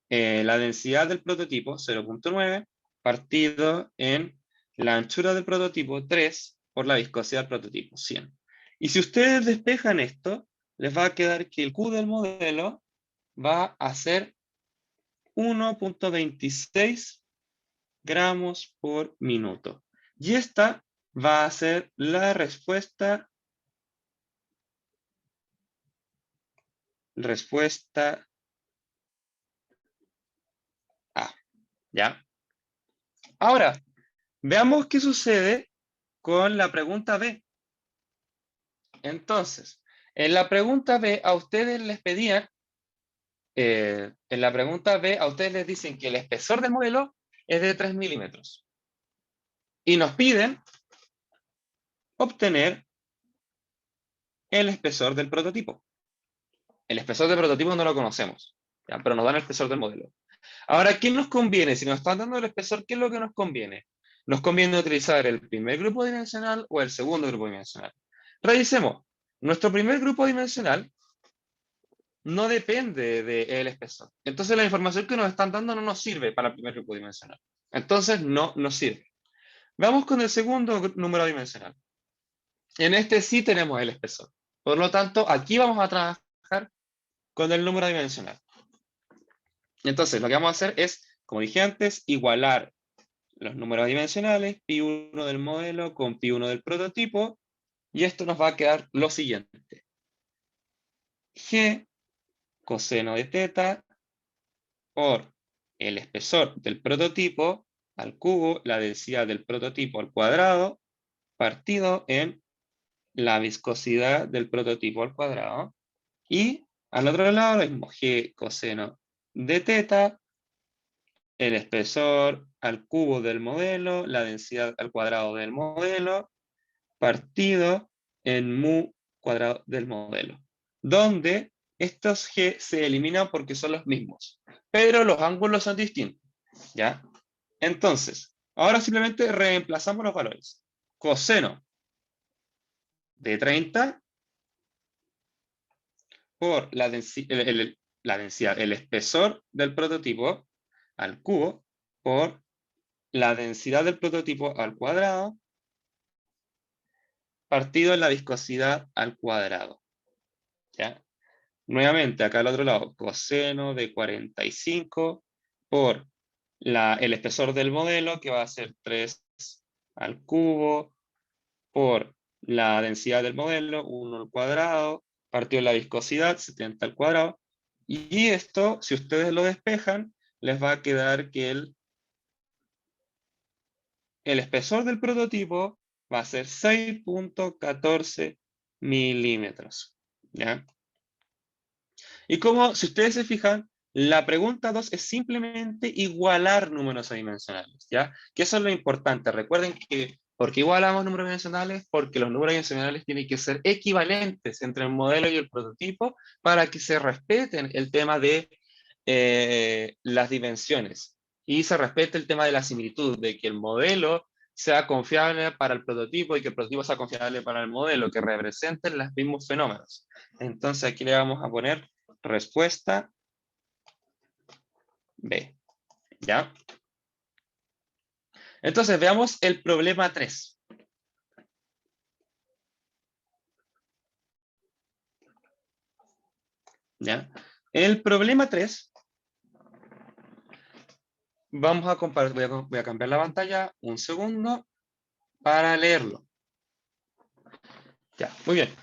la densidad del prototipo, 0.9, partido en la anchura del prototipo, 3, por la viscosidad del prototipo, 100. Y si ustedes despejan esto, les va a quedar que el Q del modelo va a ser 1.26 gramos por minuto. Y esta va a ser la respuesta A. ¿Ya? Ahora, veamos qué sucede con la pregunta B. Entonces, en la pregunta B a ustedes les pedían, en la pregunta B a ustedes les dicen que el espesor del modelo es de 3 milímetros. Y nos piden obtener el espesor del prototipo. El espesor del prototipo no lo conocemos, ¿ya? Pero nos dan el espesor del modelo. Ahora, ¿qué nos conviene? Si nos están dando el espesor, ¿qué es lo que nos conviene? ¿Nos conviene utilizar el primer grupo dimensional o el segundo grupo dimensional? Revisemos. Nuestro primer grupo dimensional no depende del espesor. Entonces la información que nos están dando no nos sirve para el primer grupo dimensional. Entonces no nos sirve. Vamos con el segundo número dimensional. En este sí tenemos el espesor. Por lo tanto, aquí vamos a trabajar con el número dimensional. Entonces, lo que vamos a hacer es, como dije antes, igualar los números dimensionales, pi1 del modelo con pi1 del prototipo, y esto nos va a quedar lo siguiente. G coseno de teta por el espesor del prototipo al cubo, la densidad del prototipo al cuadrado, partido en la viscosidad del prototipo al cuadrado, y Al otro lado, lo mismo, g coseno de teta, el espesor al cubo del modelo, la densidad al cuadrado del modelo, partido en mu cuadrado del modelo, donde estos g se eliminan porque son los mismos, pero los ángulos son distintos, ¿ya? Entonces, ahora simplemente reemplazamos los valores. Coseno de 30 por la densidad, el espesor del prototipo al cubo, por la densidad del prototipo al cuadrado, partido en la viscosidad al cuadrado. ¿Ya? Nuevamente, acá al otro lado, coseno de 45 por el espesor del modelo, que va a ser 3 al cubo, por la densidad del modelo, 1 al cuadrado, partido en la viscosidad, 70 al cuadrado. Y esto, si ustedes lo despejan, les va a quedar que el espesor del prototipo va a ser 6.14 milímetros. ¿Ya? Y como, si ustedes se fijan, la pregunta 2 es simplemente igualar números adimensionales, ¿ya? Que eso es lo importante. Recuerden que, ¿por qué igualamos números dimensionales? Porque los números dimensionales tienen que ser equivalentes entre el modelo y el prototipo para que se respeten el tema de las dimensiones. Y se respete el tema de la similitud, de que el modelo sea confiable para el prototipo y que el prototipo sea confiable para el modelo, que representen los mismos fenómenos. Entonces aquí le vamos a poner respuesta B. ¿Ya? Entonces veamos el problema 3. ¿Ya? El problema 3, vamos a comparar, voy a cambiar la pantalla un segundo para leerlo. Ya, muy bien.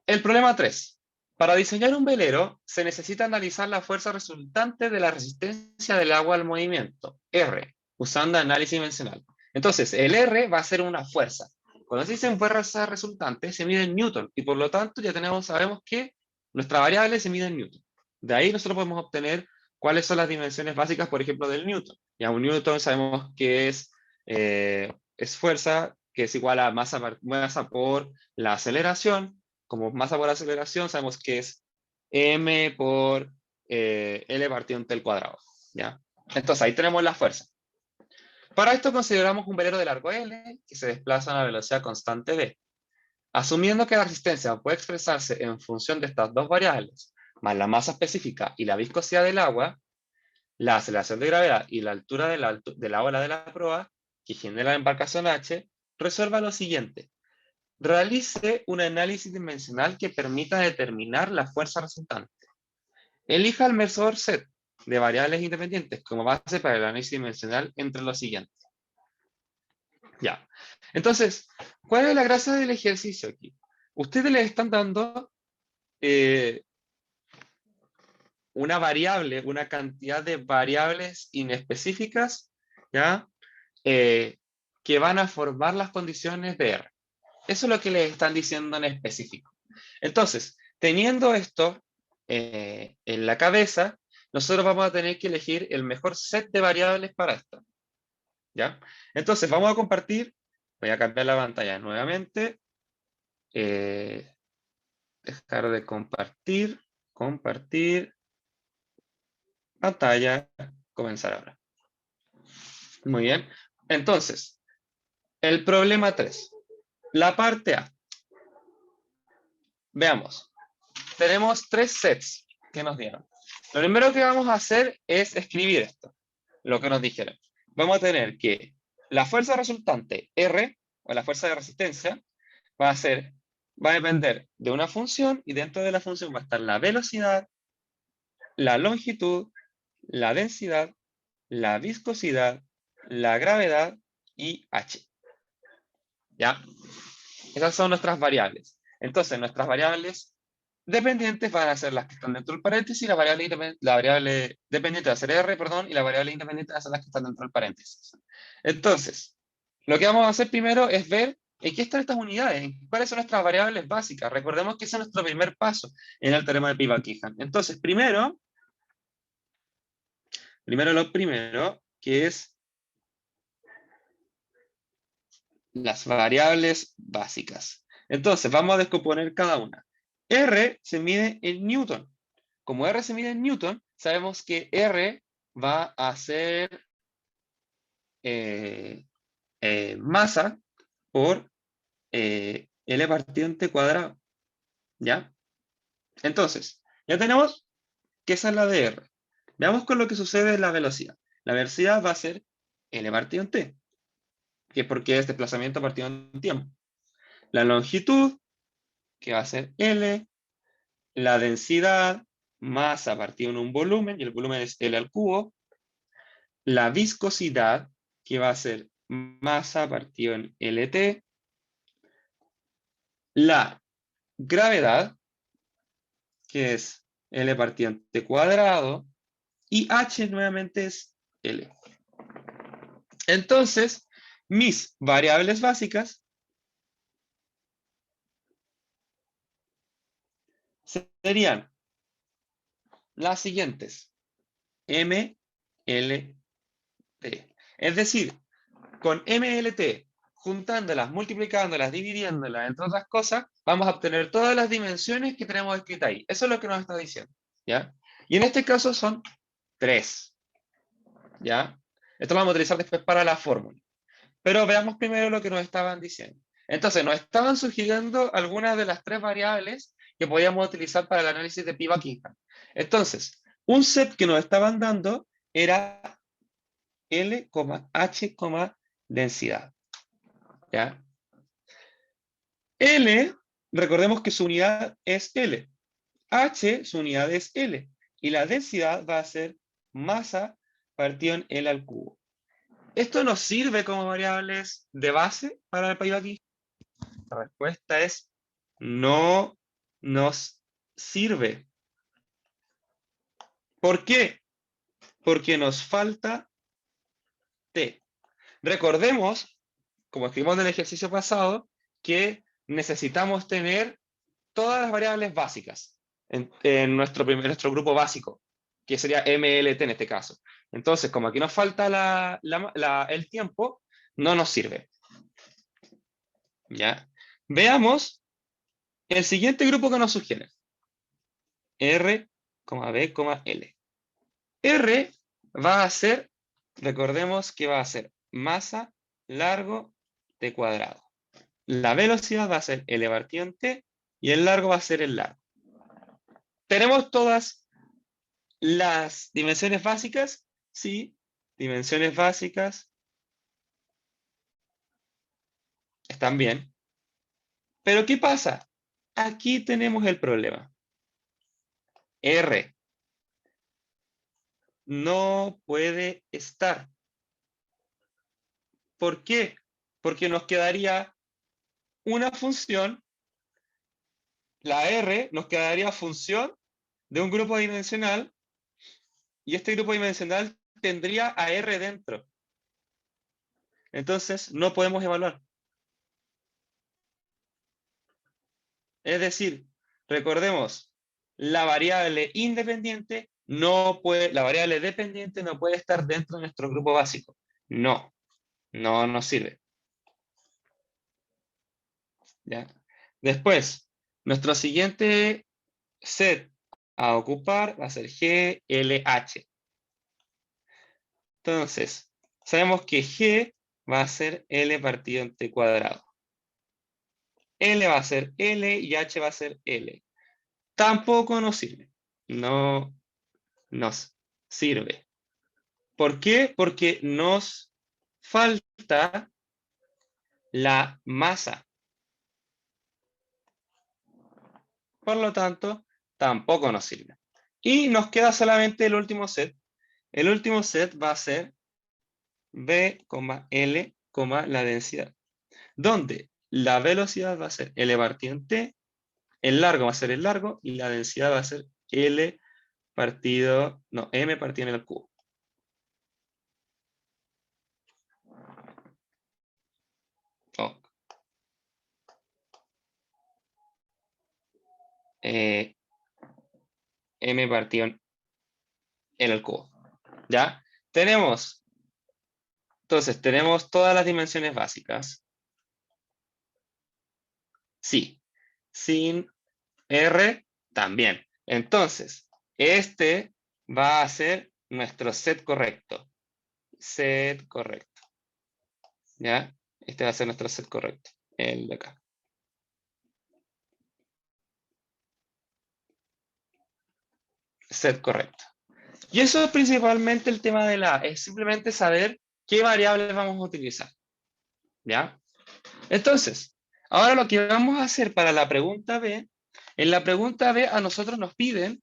El problema 3. Para diseñar un velero, se necesita analizar la fuerza resultante de la resistencia del agua al movimiento, R, usando análisis dimensional. Entonces, el R va a ser una fuerza. Cuando se dice fuerza resultante, se mide en Newton, y por lo tanto ya sabemos que nuestra variable se mide en Newton. De ahí nosotros podemos obtener cuáles son las dimensiones básicas, por ejemplo, del Newton. Ya un Newton sabemos que es fuerza, que es igual a masa por la aceleración. Como masa por aceleración, sabemos que es m por L partido en T al cuadrado. ¿Ya? Entonces ahí tenemos la fuerza. Para esto consideramos un velero de largo L que se desplaza a una velocidad constante v. Asumiendo que la resistencia puede expresarse en función de estas dos variables, más la masa específica y la viscosidad del agua, la aceleración de gravedad y la altura de la ola de la proa que genera la embarcación H, resuelva lo siguiente. Realice un análisis dimensional que permita determinar la fuerza resultante. Elija el medidor Z de variables independientes como base para el análisis dimensional entre los siguientes. Ya. Entonces, ¿cuál es la gracia del ejercicio aquí? Ustedes les están dando una variable, una cantidad de variables inespecíficas, ¿ya? Que van a formar las condiciones de R. Eso es lo que les están diciendo en específico. Entonces, teniendo esto en la cabeza, nosotros vamos a tener que elegir el mejor set de variables para esto. ¿Ya? Entonces, vamos a compartir. Voy a cambiar la pantalla nuevamente. Dejar de compartir. Compartir. Pantalla. Comenzar ahora. Muy bien. Entonces, el problema 3. La parte A. Veamos. Tenemos 3 sets que nos dieron. Lo primero que vamos a hacer es escribir esto, lo que nos dijeron. Vamos a tener que la fuerza resultante R, o la fuerza de resistencia, va a depender de una función, y dentro de la función va a estar la velocidad, la longitud, la densidad, la viscosidad, la gravedad y H. ¿Ya? Esas son nuestras variables. Entonces, nuestras variables dependientes van a ser las que están dentro del paréntesis, la variable dependiente va a ser R, perdón, y la variable independiente va a ser las que están dentro del paréntesis. Entonces, lo que vamos a hacer primero es ver ¿En qué están estas unidades? ¿Cuáles son nuestras variables básicas? Recordemos que ese es nuestro primer paso en el teorema de Pivot-Keegan. Entonces, primero lo primero, que es las variables básicas. Entonces, vamos a descomponer cada una. R se mide en Newton. Como R se mide en Newton, sabemos que R va a ser masa por L partido en T cuadrado. ¿Ya? Entonces, ya tenemos que esa es la de R. Veamos con lo que sucede en la velocidad. La velocidad va a ser L partido en T, que es porque es desplazamiento partido en tiempo. La longitud, que va a ser L. La densidad, masa partido en un volumen, y el volumen es L al cubo. La viscosidad, que va a ser masa partido en LT. La gravedad, que es L partido en T cuadrado. Y H nuevamente es L. Entonces, mis variables básicas serían las siguientes. M, L, T. Es decir, con M, L, T, juntándolas, multiplicándolas, dividiéndolas, entre otras cosas, vamos a obtener todas las dimensiones que tenemos escritas ahí. Eso es lo que nos está diciendo. ¿Ya? Y en este caso son 3. ¿Ya? Esto lo vamos a utilizar después para la fórmula. Pero veamos primero lo que nos estaban diciendo. Entonces, nos estaban sugiriendo algunas de las 3 variables que podíamos utilizar para el análisis de Pivot-Keegan. Entonces, un set que nos estaban dando era L, H, densidad. ¿Ya? L, recordemos que su unidad es L. H, su unidad es L. Y la densidad va a ser masa partido en L al cubo. ¿Esto nos sirve como variables de base para el Pivot-Keegan? La respuesta es no nos sirve. ¿Por qué? Porque nos falta T. Recordemos, como escribimos en el ejercicio pasado, que necesitamos tener todas las variables básicas en nuestro grupo básico, que sería MLT en este caso. Entonces, como aquí nos falta el tiempo, no nos sirve. ¿Ya? Veamos el siguiente grupo que nos sugiere. R, B, L. R va a ser, recordemos que va a ser masa, largo, T cuadrado. La velocidad va a ser L partido en T y el largo va a ser el largo. ¿Tenemos todas las dimensiones básicas? Sí, dimensiones básicas están bien. Pero ¿qué pasa? Aquí tenemos el problema. R no puede estar. ¿Por qué? Porque nos quedaría una función, la R nos quedaría función de un grupo dimensional y este grupo dimensional tendría a R dentro. Entonces no podemos evaluar. Es decir, recordemos, la variable independiente la variable dependiente no puede estar dentro de nuestro grupo básico. No nos sirve. ¿Ya? Después, nuestro siguiente set a ocupar va a ser GLH. Entonces, sabemos que G va a ser L partido en T cuadrado. L va a ser L y H va a ser L. Tampoco nos sirve. No nos sirve. ¿Por qué? Porque nos falta la masa. Por lo tanto, tampoco nos sirve. Y nos queda solamente el último set. El último set va a ser B, L, la densidad. Donde la velocidad va a ser L partido en T, el largo va a ser el largo y la densidad va a ser M partido en el cubo. Oh. m partido en L al cubo. ¿Ya? Tenemos todas las dimensiones básicas. Sí. Sin R también. Entonces, este va a ser nuestro set correcto. Set correcto. ¿Ya? Este va a ser nuestro set correcto. El de acá. Set correcto. Y eso es principalmente el tema de es simplemente saber qué variables vamos a utilizar. ¿Ya? Entonces, ahora lo que vamos a hacer para la pregunta B, en la pregunta B a nosotros nos piden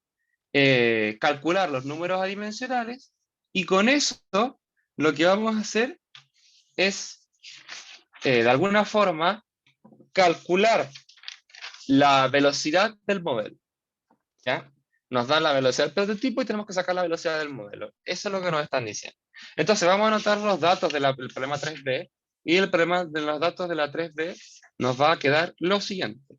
calcular los números adimensionales y con eso lo que vamos a hacer es, de alguna forma, calcular la velocidad del modelo. ¿Ya? Nos dan la velocidad del prototipo y tenemos que sacar la velocidad del modelo. Eso es lo que nos están diciendo. Entonces vamos a anotar los datos del problema 3B y el problema de los datos de la 3B nos va a quedar lo siguiente.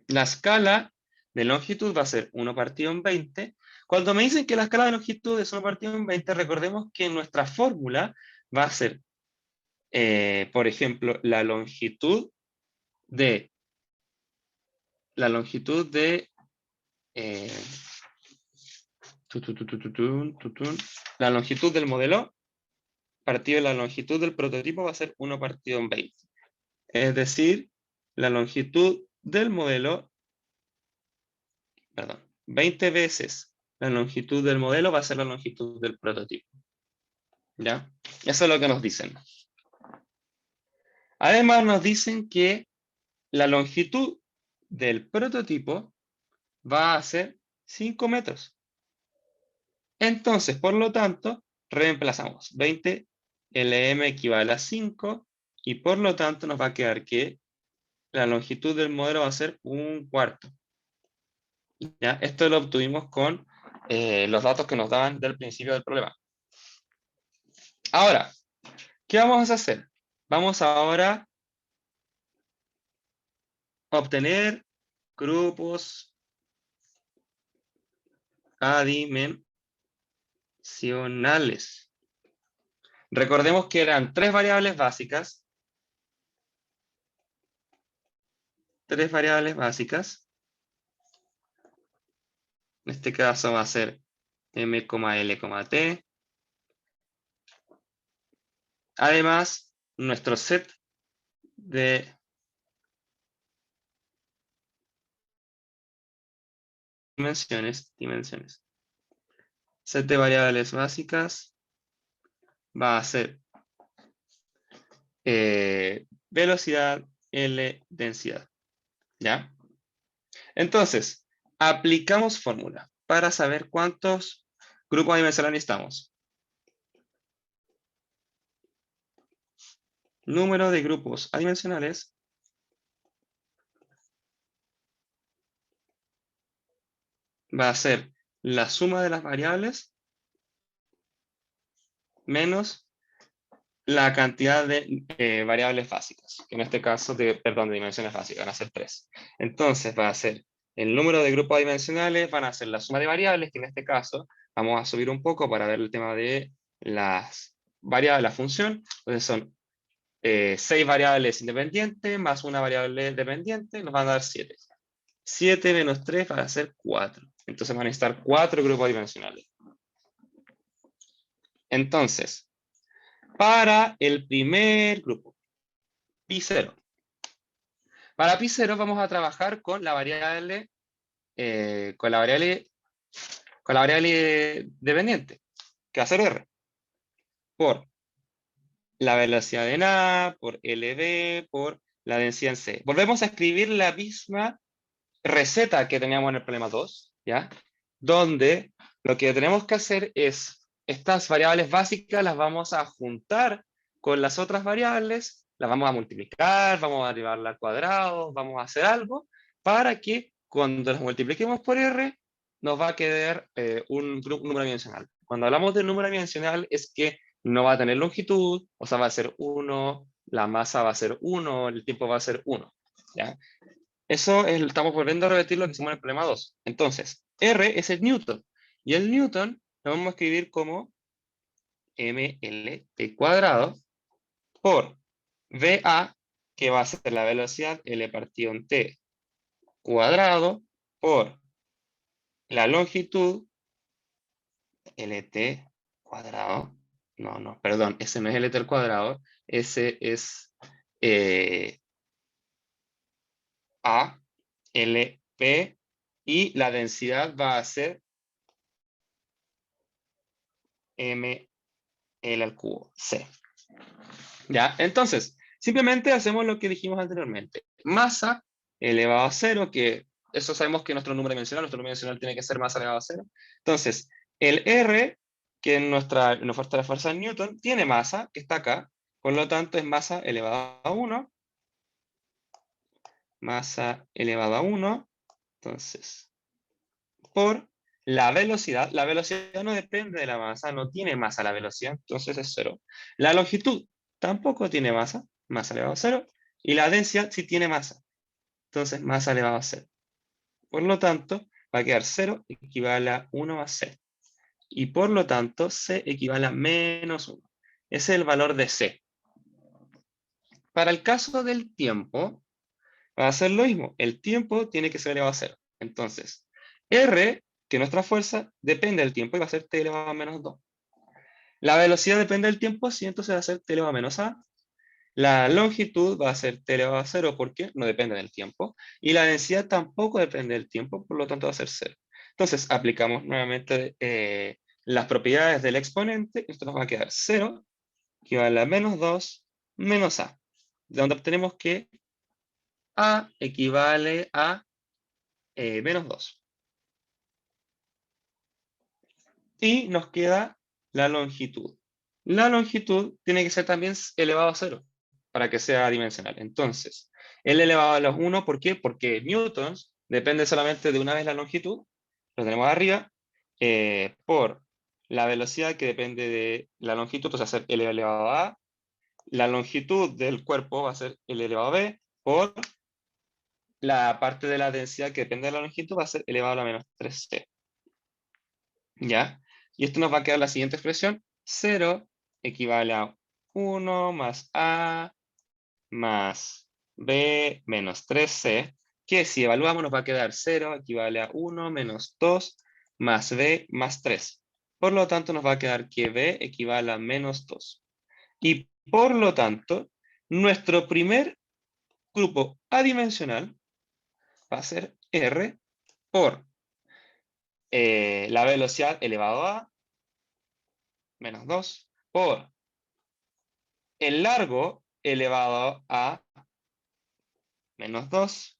La escala de longitud va a ser 1 partido en 20. Cuando me dicen que la escala de longitud es 1 partido en 20, recordemos que nuestra fórmula va a ser, por ejemplo, la longitud de la longitud del modelo partido de la longitud del prototipo va a ser 1 partido en 20. Es decir, la longitud del modelo, 20 veces la longitud del modelo va a ser la longitud del prototipo. ¿Ya? Eso es lo que nos dicen. Además nos dicen que la longitud del prototipo va a ser 5 metros. Entonces, por lo tanto, reemplazamos 20, LM equivale a 5, y por lo tanto nos va a quedar que la longitud del modelo va a ser 1/4. ¿Ya? Esto lo obtuvimos con los datos que nos daban del principio del problema. Ahora, ¿qué vamos a hacer? Vamos ahora a obtener grupos adimensionales. Recordemos que eran 3 variables básicas. 3 variables básicas. En este caso va a ser m, l, t. Además, nuestro set de dimensiones. Set de variables básicas va a ser velocidad, L, densidad. ¿Ya? Entonces, aplicamos fórmula para saber cuántos grupos adimensionales necesitamos. Número de grupos adimensionales va a ser la suma de las variables menos la cantidad de variables básicas, que en este caso, de dimensiones básicas, van a ser 3. Entonces va a ser el número de grupos adimensionales, van a ser la suma de variables, que en este caso vamos a subir un poco para ver el tema de las variables, la función. Entonces son 6 variables independientes más una variable dependiente, nos van a dar 7. 7 menos 3 va a ser 4. Entonces van a necesitar 4 grupos dimensionales. Entonces, para el primer grupo, Pi0. Para Pi0 vamos a trabajar con la variable dependiente, que va a ser R, por la velocidad en A, por LB, por la densidad en C. Volvemos a escribir la misma receta que teníamos en el problema 2, ¿ya? Donde lo que tenemos que hacer es, estas variables básicas las vamos a juntar con las otras variables, las vamos a multiplicar, vamos a llevarla al cuadrado, vamos a hacer algo para que cuando las multipliquemos por R, nos va a quedar un número dimensional. Cuando hablamos de número dimensional es que no va a tener longitud, o sea, va a ser 1, la masa va a ser 1, el tiempo va a ser 1, ¿ya? Estamos volviendo a repetir lo que hicimos en el problema 2. Entonces, R es el Newton. Y el Newton lo vamos a escribir como mLt cuadrado por VA, que va a ser la velocidad L partido en T cuadrado, por la longitud LT cuadrado. No, perdón, ese no es LT al cuadrado, ese es A, LP, y la densidad va a ser ML al cubo, C. ¿Ya? Entonces, simplemente hacemos lo que dijimos anteriormente. Masa elevado a cero, que eso sabemos que nuestro número dimensional tiene que ser masa elevado a cero. Entonces, el R, que en nuestra fuerza de Newton, tiene masa, que está acá, por lo tanto es masa elevada a 1, masa elevada a 1, entonces, por la velocidad no depende de la masa, no tiene masa la velocidad, entonces es cero. La longitud tampoco tiene masa, masa elevado a cero, y la densidad sí tiene masa, entonces masa elevado a cero. Por lo tanto, va a quedar 0 equivale a 1 más C. Y por lo tanto, C equivale a menos 1. Ese es el valor de C. Para el caso del tiempo, va a ser lo mismo. El tiempo tiene que ser elevado a 0. Entonces, R, que nuestra fuerza, depende del tiempo y va a ser T elevado a menos 2. La velocidad depende del tiempo, sí, entonces va a ser T elevado a menos A. La longitud va a ser T elevado a 0 porque no depende del tiempo. Y la densidad tampoco depende del tiempo, por lo tanto va a ser 0. Entonces aplicamos nuevamente las propiedades del exponente. Esto nos va a quedar 0, que vale a menos 2, menos A. De donde obtenemos que A equivale a menos 2. Y nos queda la longitud. La longitud tiene que ser también elevado a 0 para que sea dimensional. Entonces, L elevado a los 1, ¿por qué? Porque newtons depende solamente de una vez la longitud, lo tenemos arriba, por la velocidad que depende de la longitud, o sea, ser L elevado a A. La longitud del cuerpo va a ser L elevado a B, por la parte de la densidad que depende de la longitud va a ser elevado a la menos 3C. ¿Ya? Y esto nos va a quedar la siguiente expresión. 0 equivale a 1 más A más B menos 3C, que si evaluamos nos va a quedar 0 equivale a 1 menos 2 más B más 3. Por lo tanto, nos va a quedar que B equivale a menos 2. Y por lo tanto, nuestro primer grupo adimensional va a ser R por la velocidad elevado a menos 2 por el largo elevado a menos 2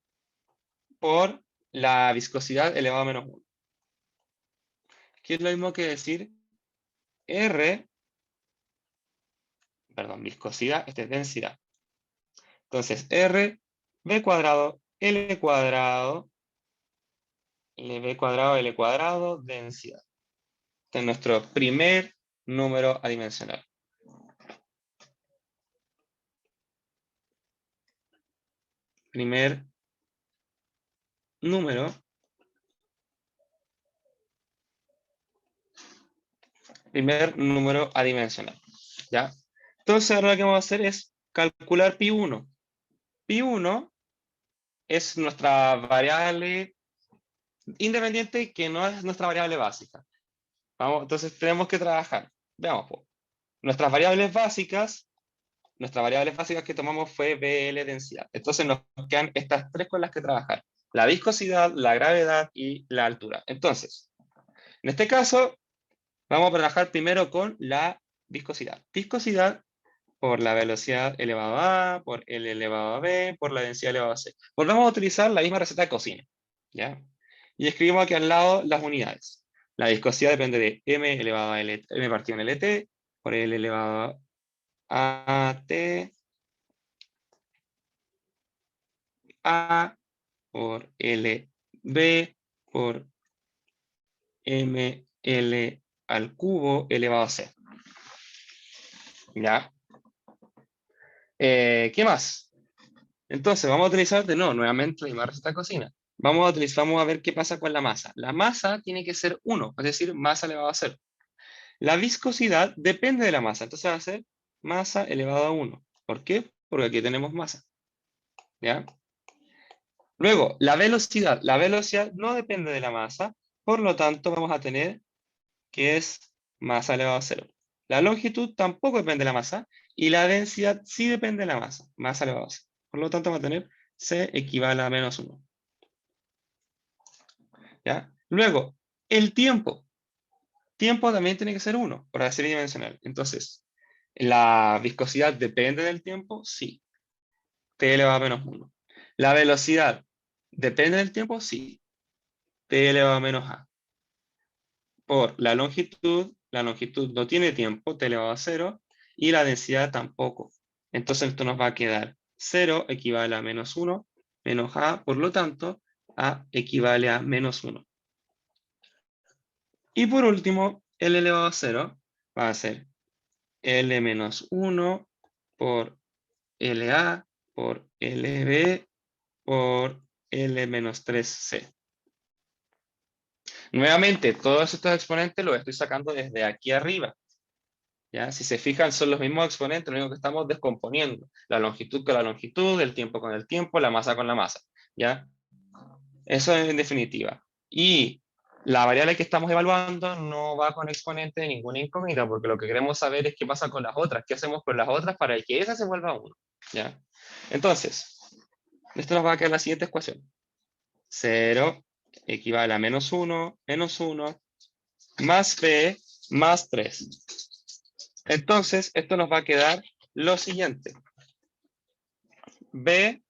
por la viscosidad elevado a menos 1. Que es lo mismo que decir R, perdón, viscosidad, esta es densidad. Entonces, R, B cuadrado, L cuadrado, LB cuadrado, L cuadrado, densidad. Este es nuestro primer número adimensional. Primer número adimensional. ¿Ya? Entonces ahora lo que vamos a hacer es calcular pi1. Pi1 es nuestra variable independiente que no es nuestra variable básica. Vamos, entonces tenemos que trabajar. Veamos, pues. Nuestras variables básicas que tomamos fue BL densidad. Entonces nos quedan estas tres con las que trabajar. La viscosidad, la gravedad y la altura. Entonces, en este caso, vamos a trabajar primero con la viscosidad. Viscosidad por la velocidad elevado a A, por L elevado a B, por la densidad elevado a C. Volvemos a utilizar la misma receta de cocina. ¿Ya? Y escribimos aquí al lado las unidades. La viscosidad depende de M elevado a L, M partido en LT, por L elevado a T, A, por L, B, por M, L al cubo elevado a C. ¿Ya? ¿Qué más? Entonces, vamos a utilizar de nuevo, nuevamente, la misma receta de cocina. Vamos a ver qué pasa con la masa. La masa tiene que ser 1, es decir, masa elevado a 0. La viscosidad depende de la masa, entonces va a ser masa elevado a 1. ¿Por qué? Porque aquí tenemos masa. ¿Ya? Luego, la velocidad. La velocidad no depende de la masa, por lo tanto vamos a tener que es masa elevado a 0. La longitud tampoco depende de la masa, y la densidad sí depende de la masa elevado a 0. Por lo tanto, vamos a tener C equivale a menos 1. ¿Ya? Luego, el tiempo. Tiempo también tiene que ser 1 para ser bidimensional. Entonces, ¿la viscosidad depende del tiempo? Sí. T elevado a menos 1. ¿La velocidad depende del tiempo? Sí. T elevado a menos A. Por la longitud no tiene tiempo, T elevado a 0, y la densidad tampoco. Entonces esto nos va a quedar 0 equivale a menos 1, menos A, por lo tanto, A equivale a menos 1. Y por último, L elevado a 0 va a ser L menos 1 por LA por LB por L menos 3C. Nuevamente, todos estos exponentes los estoy sacando desde aquí arriba. ¿Ya? Si se fijan, son los mismos exponentes, lo único que estamos descomponiendo. La longitud con la longitud, el tiempo con el tiempo, la masa con la masa. ¿Ya? Eso en definitiva. Y la variable que estamos evaluando no va con exponente de ninguna incógnita, porque lo que queremos saber es qué pasa con las otras, qué hacemos con las otras para que esa se vuelva 1. ¿Ya? Entonces, esto nos va a quedar la siguiente ecuación. 0 equivale a menos 1, más b, más 3. Entonces, esto nos va a quedar lo siguiente. B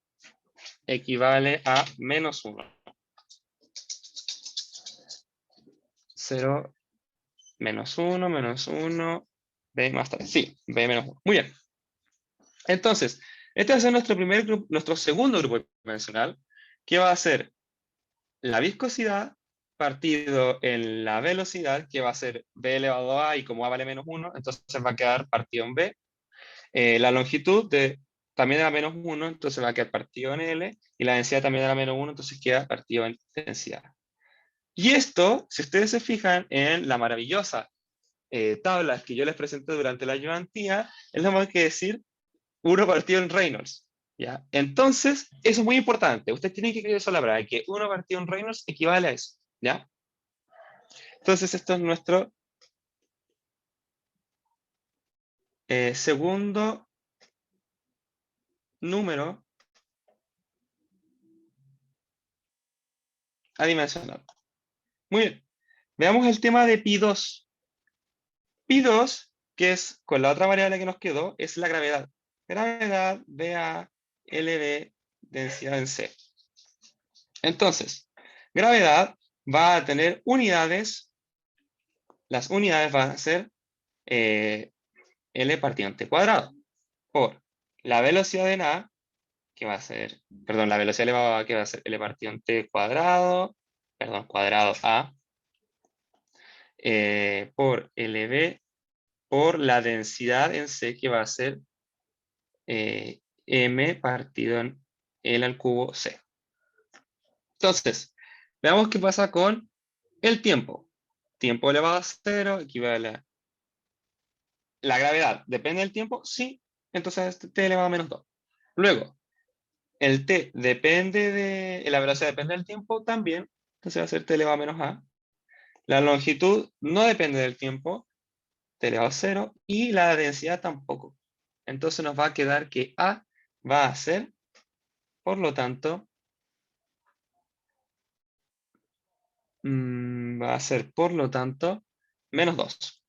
equivale a menos 1. 0, menos 1, B más 3. Sí, B menos 1. Muy bien. Entonces, este va a ser nuestro segundo grupo dimensional, que va a ser la viscosidad partido en la velocidad, que va a ser B elevado a, y como A vale menos 1, entonces va a quedar partido en B. La longitud también era menos 1, entonces va a quedar partido en L, y la densidad también era menos 1, entonces queda partido en densidad. Y esto, si ustedes se fijan en la maravillosa tabla que yo les presenté durante la ayudantía, es lo mismo que decir 1 partido en Reynolds. ¿Ya? Entonces, eso es muy importante. Ustedes tienen que creer eso a la verdad, que 1 partido en Reynolds equivale a eso. ¿Ya? Entonces, esto es nuestro segundo número adimensional. Muy bien. Veamos el tema de pi2. Pi2, que es con la otra variable que nos quedó, es la gravedad. Gravedad, BA, LB, densidad en C. Entonces, gravedad va a tener unidades. Las unidades van a ser L partido en T cuadrado. Por la velocidad en A, que va a ser, perdón, la velocidad elevada a, que va a ser L partido en T cuadrado, perdón, cuadrado A, por LB, por la densidad en C, que va a ser M partido en L al cubo C. Entonces, veamos qué pasa con el tiempo. Tiempo elevado a 0 equivale a la gravedad. ¿Depende del tiempo? Sí. Entonces, T elevado a menos 2. Luego, el T depende de... La velocidad depende del tiempo también. Entonces va a ser T elevado a menos A. La longitud no depende del tiempo. T elevado a 0. Y la densidad tampoco. Entonces nos va a quedar que A va a ser, por lo tanto, menos 2.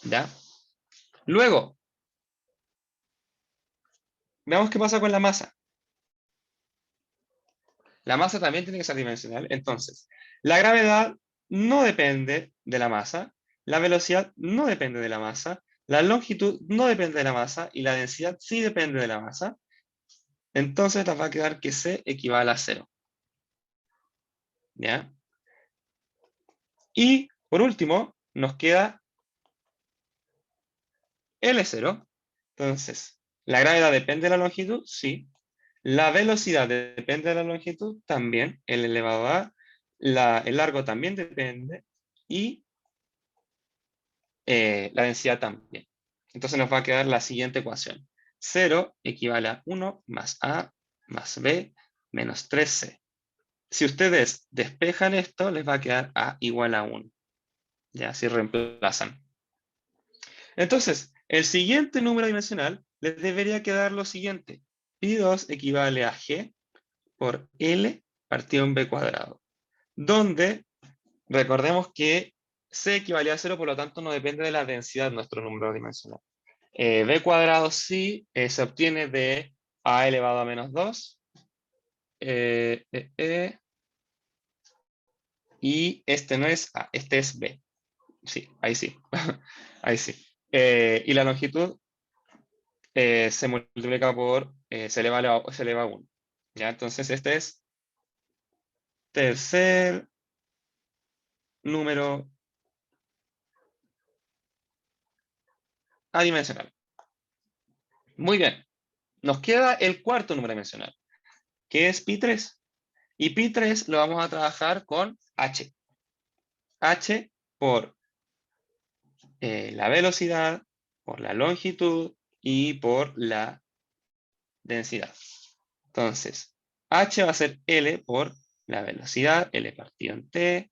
¿Ya? Luego, veamos qué pasa con la masa. La masa también tiene que ser dimensional. Entonces, la gravedad no depende de la masa, la velocidad no depende de la masa, la longitud no depende de la masa y la densidad sí depende de la masa. Entonces nos va a quedar que C equivale a 0. ¿Ya? Y por último, nos queda L0. Entonces, ¿La gravedad depende de la longitud? Sí. ¿La velocidad depende de la longitud? También. El elevado a. El largo también depende. Y la densidad también. Entonces nos va a quedar la siguiente ecuación. 0 equivale a 1 más A más B menos 3C. Si ustedes despejan esto, les va a quedar A igual a 1. Ya, si reemplazan. Entonces, el siguiente número dimensional les debería quedar lo siguiente. Pi2 equivale a G por L partido en B cuadrado. Donde, recordemos que C equivale a 0, por lo tanto no depende de la densidad de nuestro número dimensional. B cuadrado sí se obtiene de A elevado a menos 2. Y este no es A, este es B. Sí, ahí sí. Ahí sí. Y la longitud se multiplica por, se eleva a 1. ¿Ya? Entonces este es tercer número adimensional. Muy bien. Nos queda el cuarto número dimensional, que es pi3. Y pi3 lo vamos a trabajar con h. H por la velocidad, por la longitud y por la densidad. Entonces, h va a ser L por la velocidad, L partido en T,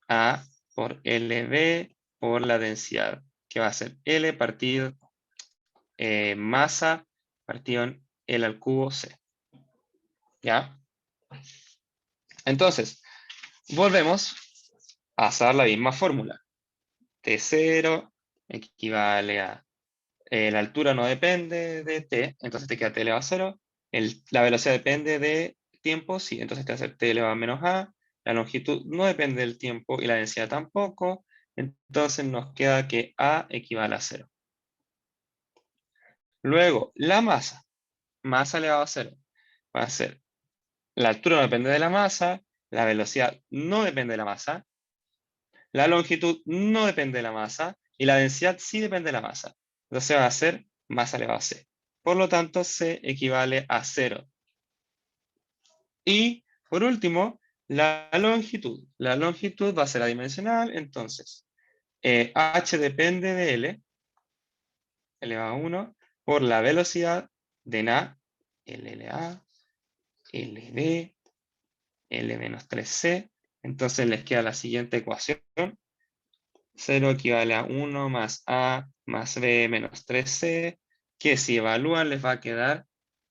A por LB por la densidad, que va a ser L partido masa partido en L al cubo C. ¿Ya? Entonces, volvemos a usar la misma fórmula. T0 equivale a la altura no depende de T, entonces te queda T elevado a 0. La velocidad depende de tiempo, sí, entonces te va a ser T elevado a menos A. La longitud no depende del tiempo y la densidad tampoco. Entonces nos queda que A equivale a 0. Luego, la masa elevado a 0, va a ser la altura no depende de la masa, la velocidad no depende de la masa, la longitud no depende de la masa y la densidad sí depende de la masa. Entonces va a ser masa elevado a C. Por lo tanto, C equivale a 0. Y por último, la longitud. La longitud va a ser adimensional, entonces h depende de L, elevado a 1, por la velocidad de na, LLA, LB, L menos 3C. Entonces les queda la siguiente ecuación. 0 equivale a 1 más A más B menos 3C, que si evalúan les va a quedar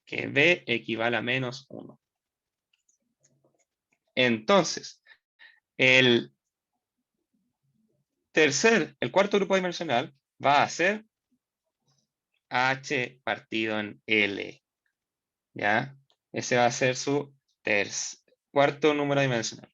que B equivale a menos 1. Entonces, el cuarto grupo dimensional va a ser H partido en L. ¿Ya? Ese va a ser su cuarto número dimensional.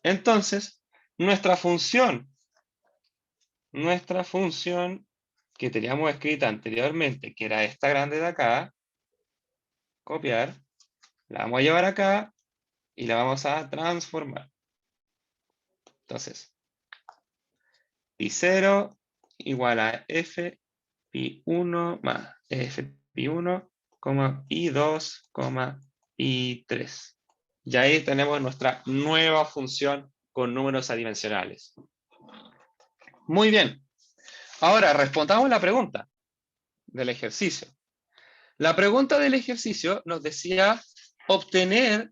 Entonces, nuestra función que teníamos escrita anteriormente, que era esta grande de acá, copiar, la vamos a llevar acá y la vamos a transformar. Entonces, pi0 igual a f pi1 más f pi1, pi2, pi3. Y ahí tenemos nuestra nueva función con números adimensionales. Muy bien. Ahora respondamos la pregunta del ejercicio. La pregunta del ejercicio nos decía obtener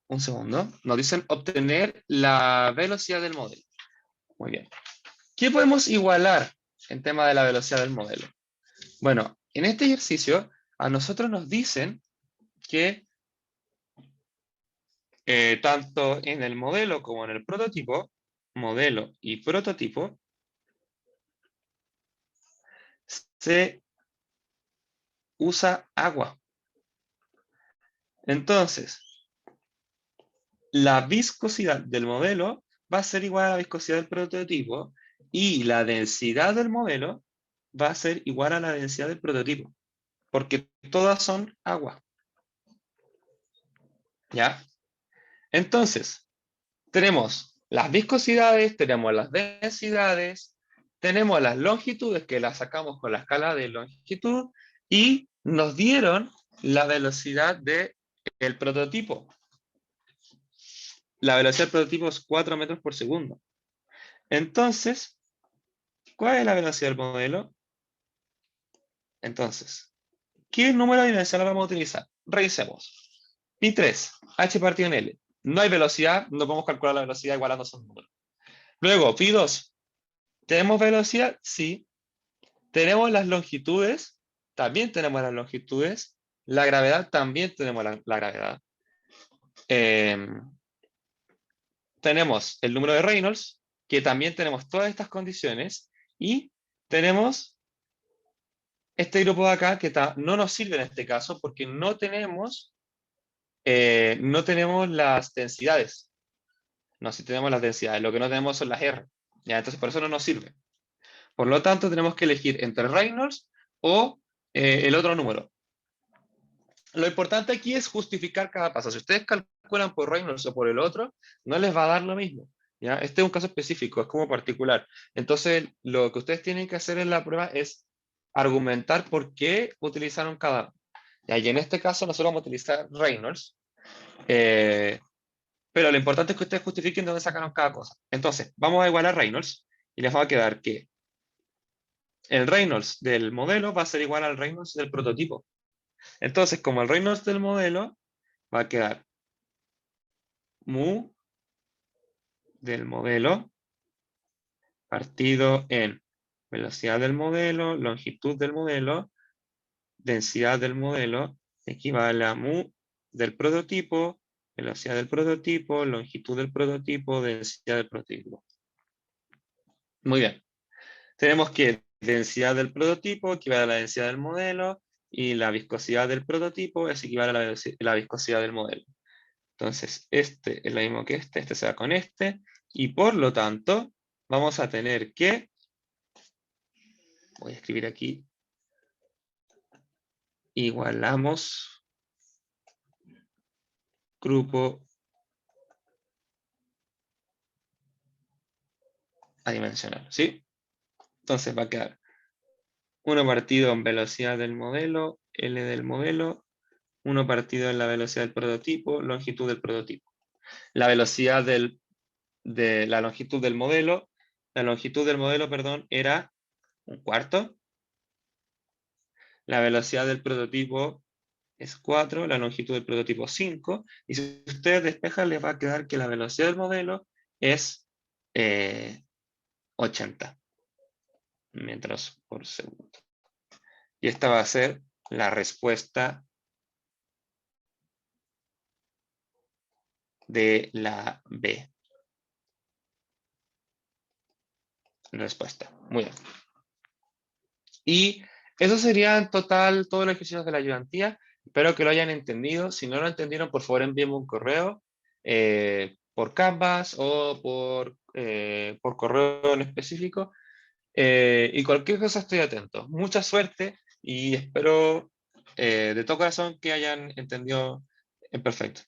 un segundo, nos dicen obtener la velocidad del modelo. Muy bien. ¿Qué podemos igualar en tema de la velocidad del modelo? Bueno, en este ejercicio a nosotros nos dicen que tanto en el modelo como en el prototipo, modelo y prototipo, se usa agua. Entonces, la viscosidad del modelo va a ser igual a la viscosidad del prototipo y la densidad del modelo va a ser igual a la densidad del prototipo. porque todas son agua. ¿Ya? Entonces, tenemos las viscosidades, tenemos las densidades, tenemos las longitudes que las sacamos con la escala de longitud y nos dieron la velocidad del prototipo. La velocidad del prototipo es 4 metros por segundo. Entonces, ¿cuál es la velocidad del modelo? Entonces, ¿qué número dimensional vamos a utilizar? Revisemos. Pi3, h partido en L. No hay velocidad, no podemos calcular la velocidad igualando esos números. Luego, Pi2, ¿tenemos velocidad? Sí. ¿Tenemos las longitudes? También tenemos las longitudes. La gravedad, también tenemos la gravedad. Tenemos el número de Reynolds, que también tenemos todas estas condiciones. Y tenemos este grupo de acá que no nos sirve en este caso porque no tenemos las densidades. No, si tenemos las densidades, lo que no tenemos son las R. ¿Ya? Entonces por eso no nos sirve. Por lo tanto, tenemos que elegir entre Reynolds o el otro número. Lo importante aquí es justificar cada paso. Si ustedes calculan por Reynolds o por el otro, no les va a dar lo mismo. ¿Ya? Este es un caso específico, es como particular. Entonces, lo que ustedes tienen que hacer en la prueba es argumentar por qué utilizaron cada uno. ¿Ya? Y en este caso, nosotros vamos a utilizar Reynolds. Pero lo importante es que ustedes justifiquen de dónde sacaron cada cosa. Entonces, vamos a igualar Reynolds y les va a quedar que el Reynolds del modelo va a ser igual al Reynolds del prototipo. Entonces, como el Reynolds del modelo va a quedar mu del modelo partido en velocidad del modelo, longitud del modelo, densidad del modelo, equivale a mu del prototipo, velocidad del prototipo, longitud del prototipo, densidad del prototipo. Muy bien. Tenemos que densidad del prototipo equivale a la densidad del modelo y la viscosidad del prototipo es equivale a la viscosidad del modelo. Entonces, este es lo mismo que este se va con este, y por lo tanto, vamos a tener que, voy a escribir aquí, igualamos grupo adimensional, ¿sí? Entonces va a quedar 1 partido en velocidad del modelo, L del modelo, 1 partido en la velocidad del prototipo, longitud del prototipo. La velocidad de la longitud del modelo, perdón, era 1/4. La velocidad del prototipo es 4, la longitud del prototipo 5, y si ustedes despejan les va a quedar que la velocidad del modelo es 80 metros por segundo. Y esta va a ser la respuesta de la B. Respuesta. Muy bien. Y eso sería en total todos los ejercicios de la ayudantía. Espero que lo hayan entendido. Si no lo entendieron, por favor envíenme un correo por Canvas o por correo en específico. Y cualquier cosa estoy atento. Mucha suerte y espero de todo corazón que hayan entendido en perfecto.